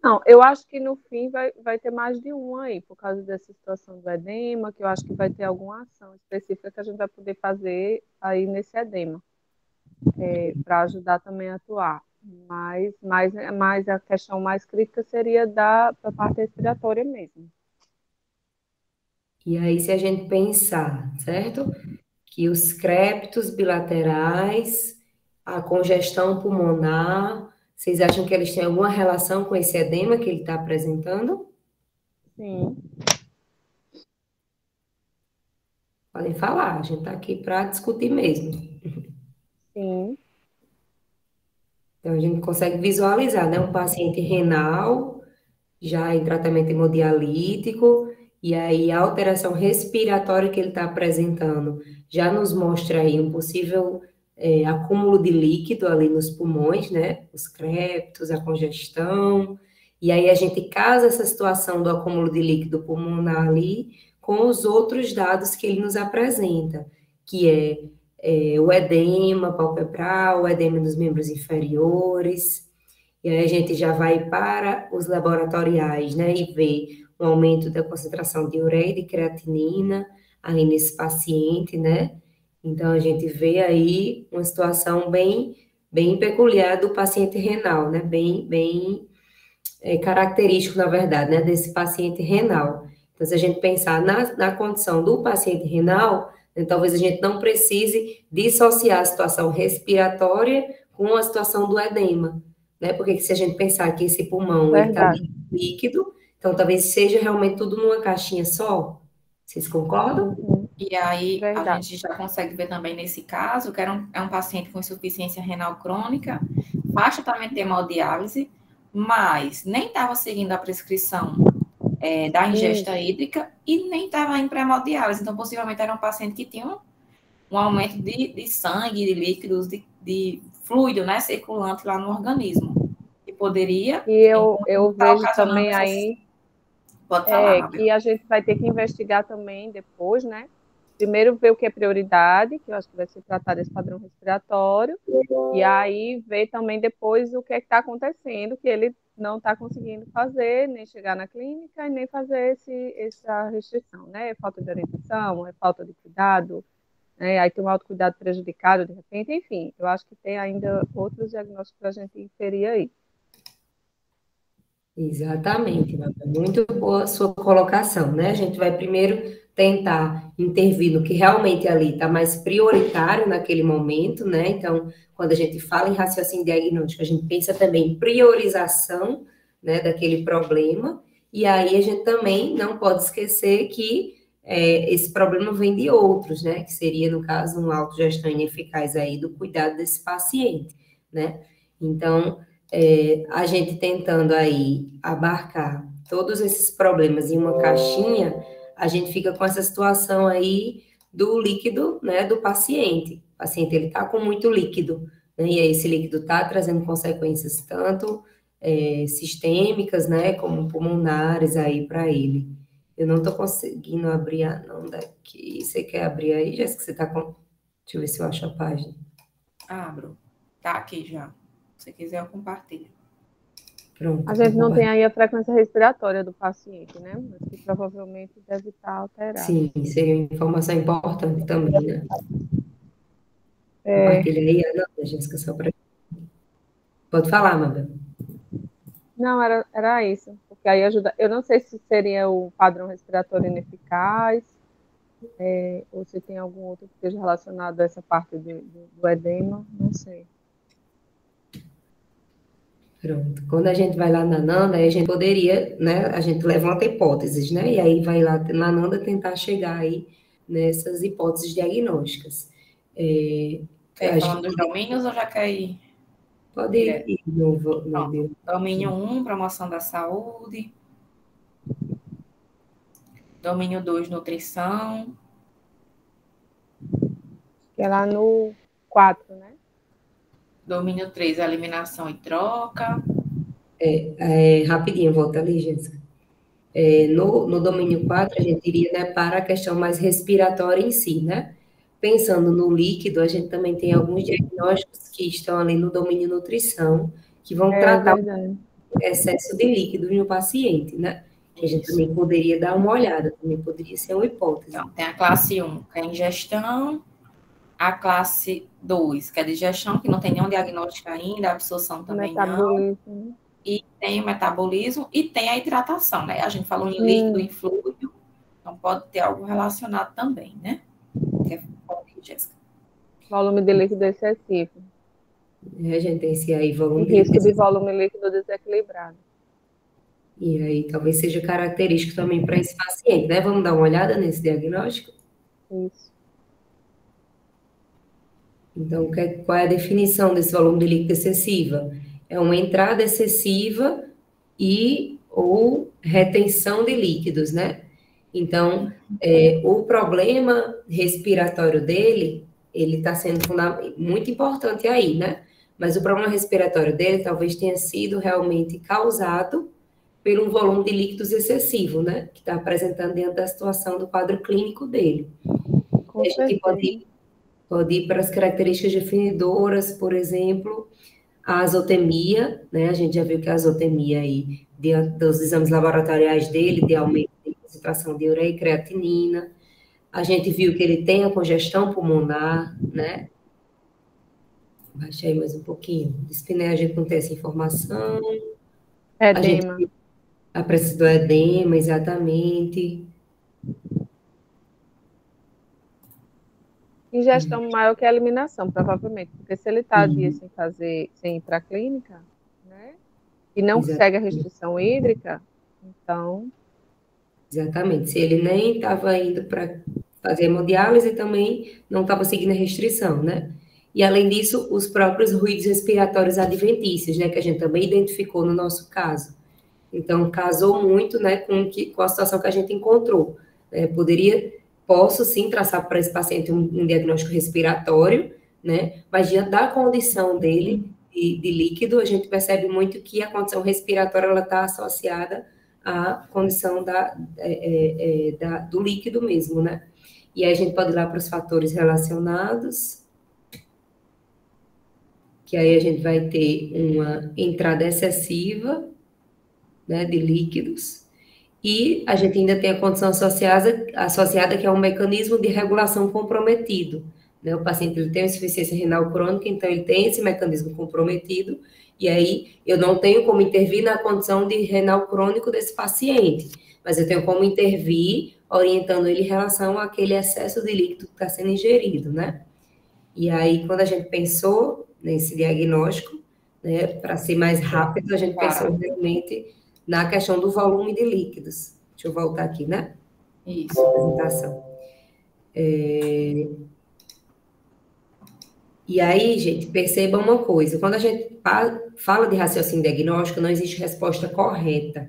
[SPEAKER 2] Não, eu acho que no fim vai ter mais de um aí, por causa dessa situação do edema, que eu acho que vai ter alguma ação específica que a gente vai poder fazer aí nesse edema, para ajudar também a atuar. Mas a questão mais crítica seria da parte respiratória mesmo.
[SPEAKER 1] E aí, se a gente pensar, certo? Que os crépitos bilaterais, a congestão pulmonar, vocês acham que eles têm alguma relação com esse edema que ele está apresentando?
[SPEAKER 2] Sim.
[SPEAKER 1] Podem falar, a gente está aqui para discutir mesmo.
[SPEAKER 2] Sim.
[SPEAKER 1] Então, a gente consegue visualizar, né? Um paciente renal, já em tratamento hemodialítico, e aí a alteração respiratória que ele está apresentando já nos mostra aí um possível acúmulo de líquido ali nos pulmões, né? Os crépitos, a congestão, e aí a gente casa essa situação do acúmulo de líquido pulmonar ali com os outros dados que ele nos apresenta, que o edema palpebral, o edema dos membros inferiores, e aí a gente já vai para os laboratoriais, né, e vê um aumento da concentração de ureia e de creatinina aí nesse paciente, né? Então a gente vê aí uma situação bem peculiar do paciente renal, né? Bem característico, na verdade, né, desse paciente renal. Então, se a gente pensar na condição do paciente renal, né, talvez a gente não precise dissociar a situação respiratória com a situação do edema, né? Porque se a gente pensar que esse pulmão, ele está
[SPEAKER 2] Verdade.
[SPEAKER 1] líquido, então talvez seja realmente tudo numa caixinha só. Vocês concordam?
[SPEAKER 2] Uhum.
[SPEAKER 3] E aí a
[SPEAKER 2] Verdade.
[SPEAKER 3] gente já consegue ver também nesse caso que é um paciente com insuficiência renal crônica, faz tratamento de hemodiálise, mas nem estava seguindo a prescrição da ingesta hídrica e nem estava indo para hemodiálise. Então, possivelmente era um paciente que tinha um aumento de sangue, de líquidos, de fluido, né, circulante lá no organismo. E poderia
[SPEAKER 2] E eu
[SPEAKER 3] estar
[SPEAKER 2] vejo
[SPEAKER 3] ocasionando
[SPEAKER 2] também
[SPEAKER 3] essas...
[SPEAKER 2] aí
[SPEAKER 3] Pode falar, Mabel.
[SPEAKER 2] que a gente vai ter que investigar também depois, né? Primeiro ver o que é prioridade, que eu acho que vai ser tratado esse padrão respiratório, e aí ver também depois o que é que está acontecendo, que ele não está conseguindo fazer, nem chegar na clínica e nem fazer essa restrição, né? É falta de orientação, é falta de cuidado, né? Aí tem um autocuidado prejudicado de repente, enfim, eu acho que tem ainda outros diagnósticos para a gente inferir aí.
[SPEAKER 1] Exatamente, Mabel. Muito boa a sua colocação, né? A gente vai primeiro tentar intervir no que realmente ali está mais prioritário naquele momento, né? Então, quando a gente fala em raciocínio diagnóstico, a gente pensa também em priorização, né, daquele problema, e aí a gente também não pode esquecer que esse problema vem de outros, né? Que seria, no caso, uma autogestão ineficaz aí do cuidado desse paciente, né? Então, a gente tentando aí abarcar todos esses problemas em uma caixinha, a gente fica com essa situação aí do líquido, né, do paciente. O paciente, ele tá com muito líquido, né, e aí esse líquido tá trazendo consequências tanto sistêmicas, né, como pulmonares aí para ele. Eu não tô conseguindo abrir não daqui. Você quer abrir aí, Jéssica? Você tá com... Deixa eu ver se eu acho a página.
[SPEAKER 3] Abro. Tá aqui já. Se quiser, eu compartilho.
[SPEAKER 1] Pronto.
[SPEAKER 2] A gente não tem aí a frequência respiratória do paciente, né? Mas que provavelmente deve estar alterada.
[SPEAKER 1] Sim, seria uma informação importante também, né?
[SPEAKER 2] É,
[SPEAKER 1] Compartilha aí, Ana, Jéssica, só para... Pode falar, Mabel.
[SPEAKER 2] não, era isso. Porque aí ajuda. Eu não sei se seria o padrão respiratório ineficaz, ou se tem algum outro que esteja relacionado a essa parte do edema, não sei.
[SPEAKER 1] Pronto. Quando a gente vai lá na Nanda, aí a gente poderia, né, a gente levanta hipóteses, né, e aí vai lá na Nanda tentar chegar aí nessas hipóteses diagnósticas.
[SPEAKER 3] Quer ir
[SPEAKER 1] A
[SPEAKER 3] falando
[SPEAKER 1] gente
[SPEAKER 3] dos domínios ou já quer ir
[SPEAKER 1] pode
[SPEAKER 3] direto?
[SPEAKER 1] ir
[SPEAKER 3] Pronto. Domínio 1, promoção da saúde. Domínio 2, nutrição.
[SPEAKER 2] Que é lá no 4, né?
[SPEAKER 3] Domínio 3, eliminação e troca.
[SPEAKER 1] Rapidinho, volta ali, Jéssica. No domínio 4, a gente iria, né, para a questão mais respiratória em si, né? Pensando no líquido, a gente também tem alguns diagnósticos que estão ali no domínio nutrição, que vão tratar
[SPEAKER 2] Verdade.
[SPEAKER 1] o excesso de líquidos no paciente, né? Que a gente
[SPEAKER 3] Isso.
[SPEAKER 1] também poderia dar uma olhada, também poderia ser uma hipótese.
[SPEAKER 3] Então, tem a classe 1, que é ingestão. A classe 2, que é digestão, que não tem nenhum diagnóstico ainda, a absorção também não.
[SPEAKER 2] Metabolismo.
[SPEAKER 3] E tem o metabolismo e tem a hidratação, né? A gente falou em líquido e fluido, então pode ter algo relacionado também, né? Quer falar, Jéssica?
[SPEAKER 2] Volume de líquido excessivo.
[SPEAKER 1] A gente tem esse aí
[SPEAKER 2] E
[SPEAKER 1] volume de
[SPEAKER 2] risco
[SPEAKER 1] líquido.
[SPEAKER 2] de volume líquido desequilibrado.
[SPEAKER 1] E aí talvez seja característico também para esse paciente, né? Vamos dar uma olhada nesse diagnóstico?
[SPEAKER 2] Isso.
[SPEAKER 1] Então, qual é a definição desse volume de líquido excessiva? É uma entrada excessiva e ou retenção de líquidos, né? Então, o problema respiratório dele, ele está sendo muito importante aí, né? Mas o problema respiratório dele talvez tenha sido realmente causado por um volume de líquidos excessivo, né? Que está apresentando diante da situação do quadro clínico dele.
[SPEAKER 2] Com
[SPEAKER 1] A gente
[SPEAKER 2] certeza.
[SPEAKER 1] pode ir para as características definidoras, por exemplo, a azotemia, né? A gente já viu que a azotemia aí, dos exames laboratoriais dele, de aumento de concentração de ureia e creatinina. A gente viu que ele tem a congestão pulmonar, né? Baixa aí mais um pouquinho. Dispneia, a gente não tem essa informação.
[SPEAKER 2] Edema.
[SPEAKER 1] A presença do edema, exatamente.
[SPEAKER 2] Ingestão maior que a eliminação, provavelmente. Porque se ele está dias sem ir para a clínica, né? E não segue a restrição hídrica, então...
[SPEAKER 1] Exatamente. Se ele nem estava indo para fazer hemodiálise, também não estava seguindo a restrição, né? E, além disso, os próprios ruídos respiratórios adventícios, né? Que a gente também identificou no nosso caso. Então, casou muito, né, com a situação que a gente encontrou. Posso sim traçar para esse paciente um diagnóstico respiratório, né, mas diante da condição dele de líquido, a gente percebe muito que a condição respiratória ela está associada à condição do líquido mesmo, né. E aí a gente pode ir lá para os fatores relacionados, que aí a gente vai ter uma entrada excessiva, né, de líquidos, e a gente ainda tem a condição associada que é um mecanismo de regulação comprometido, né, o paciente ele tem insuficiência renal crônica, então ele tem esse mecanismo comprometido, e aí eu não tenho como intervir na condição de renal crônico desse paciente, mas eu tenho como intervir orientando ele em relação àquele excesso de líquido que está sendo ingerido, né, e aí quando a gente pensou nesse diagnóstico, né, para ser mais rápido, a gente pensou realmente na questão do volume de líquidos. Deixa eu voltar aqui, né?
[SPEAKER 3] Isso.
[SPEAKER 1] Apresentação. E aí, gente, perceba uma coisa. Quando a gente fala de raciocínio diagnóstico, não existe resposta correta,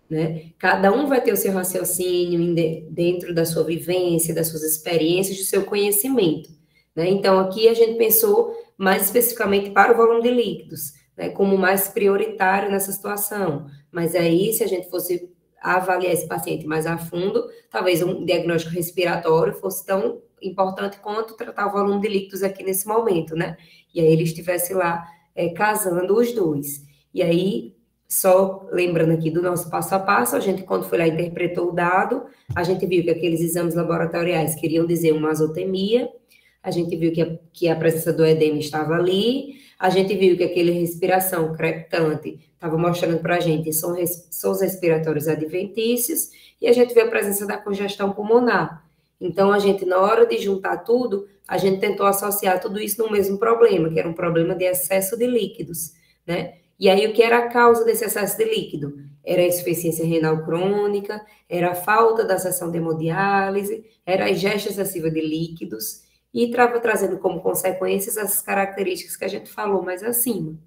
[SPEAKER 1] né? Cada um vai ter o seu raciocínio dentro da sua vivência, das suas experiências, do seu conhecimento, né? Então, aqui a gente pensou mais especificamente para o volume de líquidos, né, como mais prioritário nessa situação. Mas aí, se a gente fosse avaliar esse paciente mais a fundo, talvez um diagnóstico respiratório fosse tão importante quanto tratar o volume de líquidos aqui nesse momento, né? E aí ele estivesse lá casando os dois. E aí, só lembrando aqui do nosso passo a passo, a gente, quando foi lá, interpretou o dado, a gente viu que aqueles exames laboratoriais queriam dizer uma azotemia, a gente viu que a presença do edema estava ali, a gente viu que aquele respiração crepitante estava mostrando para a gente sons respiratórios adventícios, e a gente viu a presença da congestão pulmonar. Então, a gente, na hora de juntar tudo, a gente tentou associar tudo isso no mesmo problema, que era um problema de excesso de líquidos, né? E aí, o que era a causa desse excesso de líquido? Era a insuficiência renal crônica, era a falta da sessão de hemodiálise, era a ingesta excessiva de líquidos, e estava trazendo como consequências as características que a gente falou mais acima.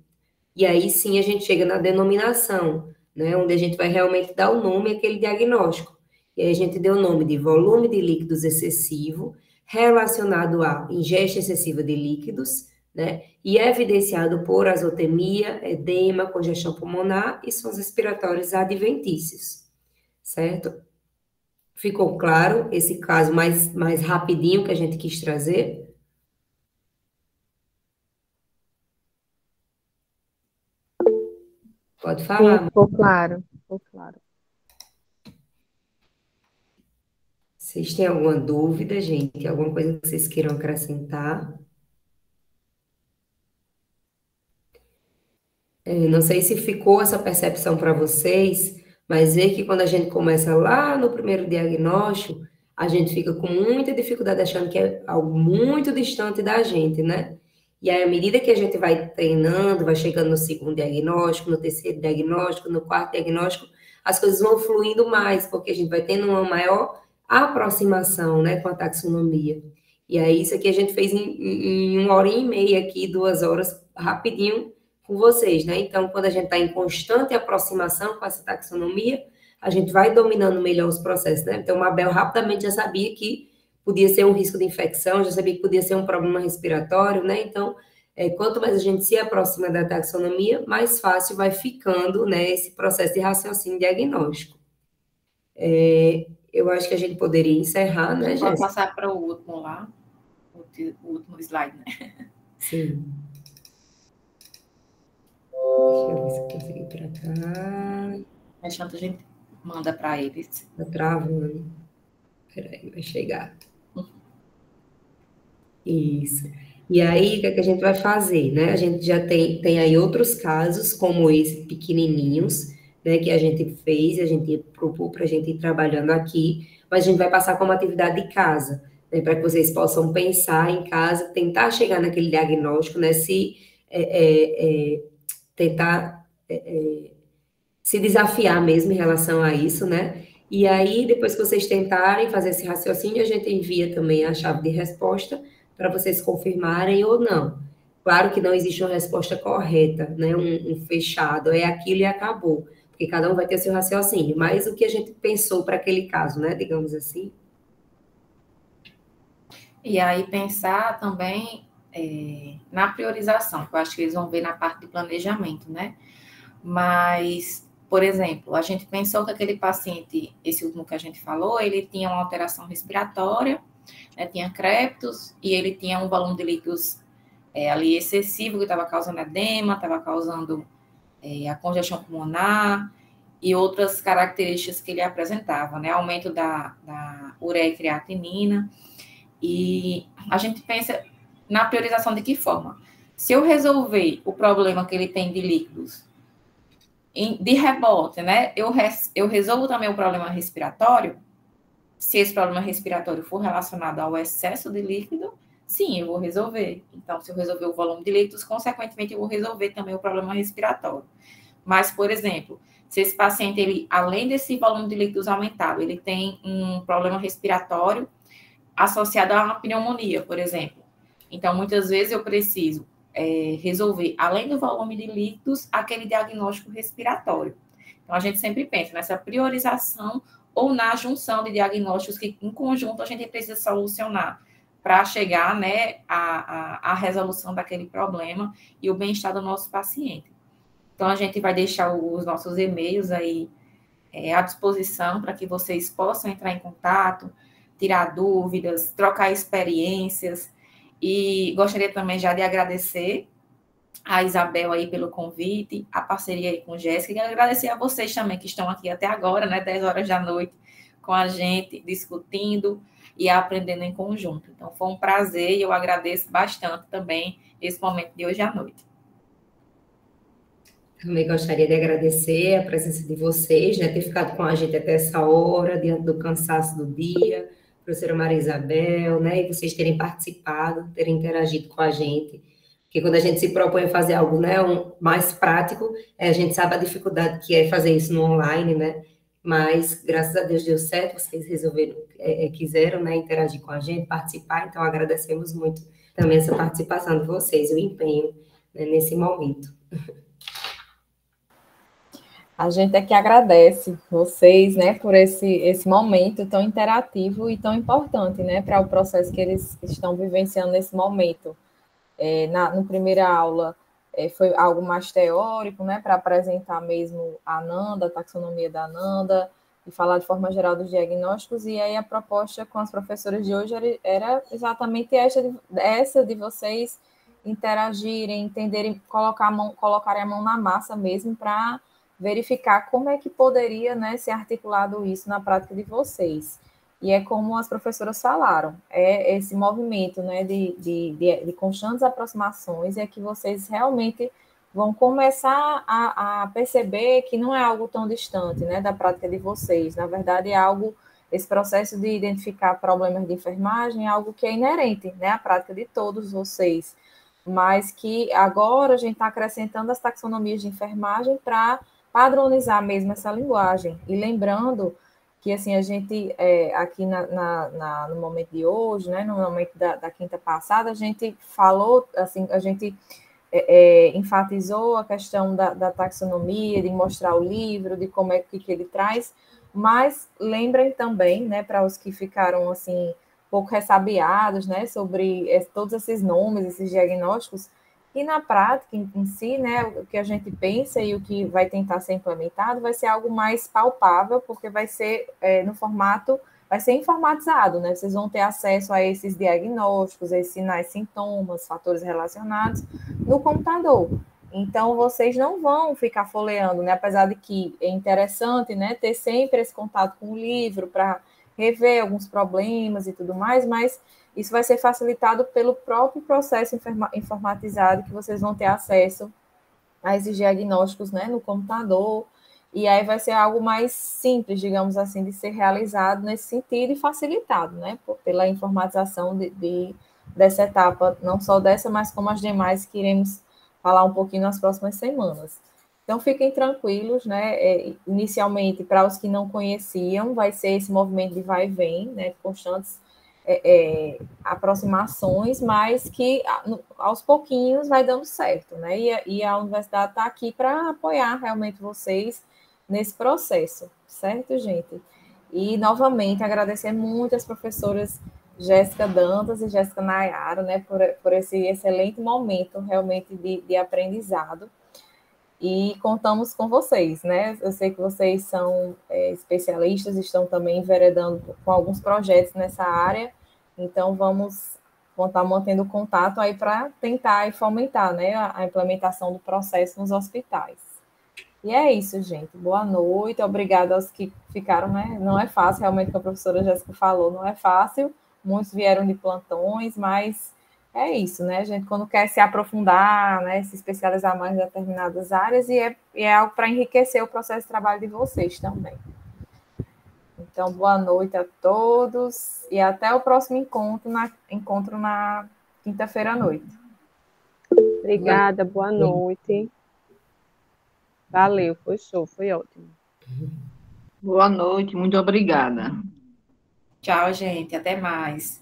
[SPEAKER 1] E aí sim a gente chega na denominação, né, onde a gente vai realmente dar o nome àquele diagnóstico. E aí a gente deu o nome de volume de líquidos excessivo, relacionado à ingesta excessiva de líquidos, né, e é evidenciado por azotemia, edema, congestão pulmonar e sons respiratórios adventícios, certo? Ficou claro esse caso mais rapidinho que a gente quis trazer? Pode falar.
[SPEAKER 2] Sim, ficou claro, ficou claro.
[SPEAKER 1] Vocês têm alguma dúvida, gente? Alguma coisa que vocês queiram acrescentar? Não sei se ficou essa percepção para vocês, mas ver que quando a gente começa lá no primeiro diagnóstico, a gente fica com muita dificuldade achando que é algo muito distante da gente, né? E aí, à medida que a gente vai treinando, vai chegando no segundo diagnóstico, no terceiro diagnóstico, no quarto diagnóstico, as coisas vão fluindo mais, porque a gente vai tendo uma maior aproximação, né, com a taxonomia. E aí, isso aqui a gente fez em 1h30 aqui, 2 horas, rapidinho, com vocês, né? Então, quando a gente está em constante aproximação com essa taxonomia, a gente vai dominando melhor os processos, né? Então, o Mabel rapidamente já sabia que podia ser um risco de infecção, já sabia que podia ser um problema respiratório, né? Então, quanto mais a gente se aproxima da taxonomia, mais fácil vai ficando, né, esse processo de raciocínio diagnóstico. Eu acho que a gente poderia encerrar, né, Jéssica?
[SPEAKER 3] Pode passar para o último lá, o último slide, né?
[SPEAKER 1] Sim. Deixa eu ver se eu consigo ir para cá.
[SPEAKER 3] Enquanto a gente manda para eles.
[SPEAKER 1] Tá travando. Peraí, vai chegar. Isso. E aí, o que é que a gente vai fazer, né? A gente já tem aí outros casos, como esse, pequenininhos, né, que a gente fez, a gente propôs para a gente ir trabalhando aqui, mas a gente vai passar como atividade de casa, né, para que vocês possam pensar em casa, tentar chegar naquele diagnóstico, né, tentar se desafiar mesmo em relação a isso, né? E aí, depois que vocês tentarem fazer esse raciocínio, a gente envia também a chave de resposta para vocês confirmarem ou não. Claro que não existe uma resposta correta, né? Um fechado, é aquilo e acabou, porque cada um vai ter seu raciocínio, mas o que a gente pensou para aquele caso, né? Digamos assim.
[SPEAKER 3] E aí, pensar também na priorização, que eu acho que eles vão ver na parte de planejamento, né? Mas, por exemplo, a gente pensou que aquele paciente, esse último que a gente falou, ele tinha uma alteração respiratória, né, tinha crepitus, e ele tinha um volume de líquidos ali excessivo, que estava causando edema, estava causando a congestão pulmonar, e outras características que ele apresentava, né, aumento da ureia e creatinina, e a gente pensa na priorização de que forma? Se eu resolver o problema que ele tem de líquidos de rebote, né? Eu resolvo também o problema respiratório. Se esse problema respiratório for relacionado ao excesso de líquido, sim, eu vou resolver. Então, se eu resolver o volume de líquidos, consequentemente, eu vou resolver também o problema respiratório. Mas, por exemplo, se esse paciente, ele, além desse volume de líquidos aumentado, ele tem um problema respiratório associado a uma pneumonia, por exemplo. Então, muitas vezes eu preciso resolver, além do volume de líquidos, aquele diagnóstico respiratório. Então, a gente sempre pensa nessa priorização ou na junção de diagnósticos que, em conjunto, a gente precisa solucionar para chegar, né, à resolução daquele problema e o bem-estar do nosso paciente. Então, a gente vai deixar os nossos e-mails aí à disposição para que vocês possam entrar em contato, tirar dúvidas, trocar experiências. E gostaria também já de agradecer a Isabel aí pelo convite, a parceria aí com Jéssica, e agradecer a vocês também que estão aqui até agora, né, 10 horas da noite, com a gente, discutindo e aprendendo em conjunto. Então, foi um prazer e eu agradeço bastante também esse momento de hoje à noite.
[SPEAKER 1] Também gostaria de agradecer a presença de vocês, né, ter ficado com a gente até essa hora, diante do cansaço do dia, professora Maria Isabel, né, e vocês terem participado, terem interagido com a gente, Porque quando a gente se propõe a fazer algo, né, mais prático, a gente sabe a dificuldade que é fazer isso no online, né? Mas, graças a Deus, deu certo, vocês resolveram, quiseram, né, interagir com a gente, participar, então agradecemos muito também essa participação de vocês, o empenho, né, nesse momento.
[SPEAKER 4] A gente é que agradece vocês, né, por esse momento tão interativo e tão importante, né, para o processo que eles estão vivenciando nesse momento. No primeira aula, foi algo mais teórico, né, para apresentar mesmo a ANANDA, a taxonomia da ANANDA, e falar de forma geral dos diagnósticos, e aí a proposta com as professoras de hoje era exatamente essa de vocês interagirem, entenderem, colocarem a mão na massa mesmo para verificar como é que poderia, né, ser articulado isso na prática de vocês. E é como as professoras falaram, é esse movimento, né, de constantes aproximações, é que vocês realmente vão começar a perceber que não é algo tão distante, né, da prática de vocês. Na verdade, é algo, esse processo de identificar problemas de enfermagem é algo que é inerente, né, à prática de todos vocês, mas que agora a gente está acrescentando as taxonomias de enfermagem para padronizar mesmo essa linguagem. E lembrando que, assim, a gente, aqui no momento de hoje, né, no momento da quinta passada, a gente falou, assim, a gente enfatizou a questão da taxonomia, de mostrar o livro, de como é que ele traz, mas lembrem também, né, para os que ficaram, assim, um pouco ressabiados, né, sobre todos esses nomes, esses diagnósticos, e na prática em si, né, o que a gente pensa e o que vai tentar ser implementado vai ser algo mais palpável, porque vai ser no formato, vai ser informatizado, né? Vocês vão ter acesso a esses diagnósticos, a esses sinais, sintomas, fatores relacionados no computador. Então, vocês não vão ficar folheando, né? Apesar de que é interessante, né, ter sempre esse contato com o livro para rever alguns problemas e tudo mais, mas isso vai ser facilitado pelo próprio processo informatizado, que vocês vão ter acesso a esses diagnósticos, né, no computador, e aí vai ser algo mais simples, digamos assim, de ser realizado nesse sentido e facilitado, né, pela informatização dessa etapa, não só dessa, mas como as demais que iremos falar um pouquinho nas próximas semanas. Então, fiquem tranquilos, né, inicialmente, para os que não conheciam, vai ser esse movimento de vai e vem, né, constantes aproximações, mas que aos pouquinhos vai dando certo, né? E a universidade está aqui para apoiar realmente vocês nesse processo, certo, gente? E, novamente, agradecer muito às professoras Jéssica Dantas e Jéssica Nayara, né, por esse excelente momento, realmente, de aprendizado. E contamos com vocês, né? Eu sei que vocês são especialistas, estão também enveredando com alguns projetos nessa área, então vamos estar mantendo contato aí para tentar e fomentar, né, a implementação do processo nos hospitais. E é isso, gente. Boa noite, obrigada aos que ficaram, né? Não é fácil, realmente, como a professora Jéssica falou, não é fácil, muitos vieram de plantões, mas é isso, né? A gente, quando quer se aprofundar, né, se especializar mais em determinadas áreas, e é algo para enriquecer o processo de trabalho de vocês também. Então, boa noite a todos e até o próximo encontro na quinta-feira à noite.
[SPEAKER 2] Obrigada, boa noite. Valeu, foi show, foi ótimo.
[SPEAKER 5] Boa noite, muito obrigada.
[SPEAKER 3] Tchau, gente, até mais.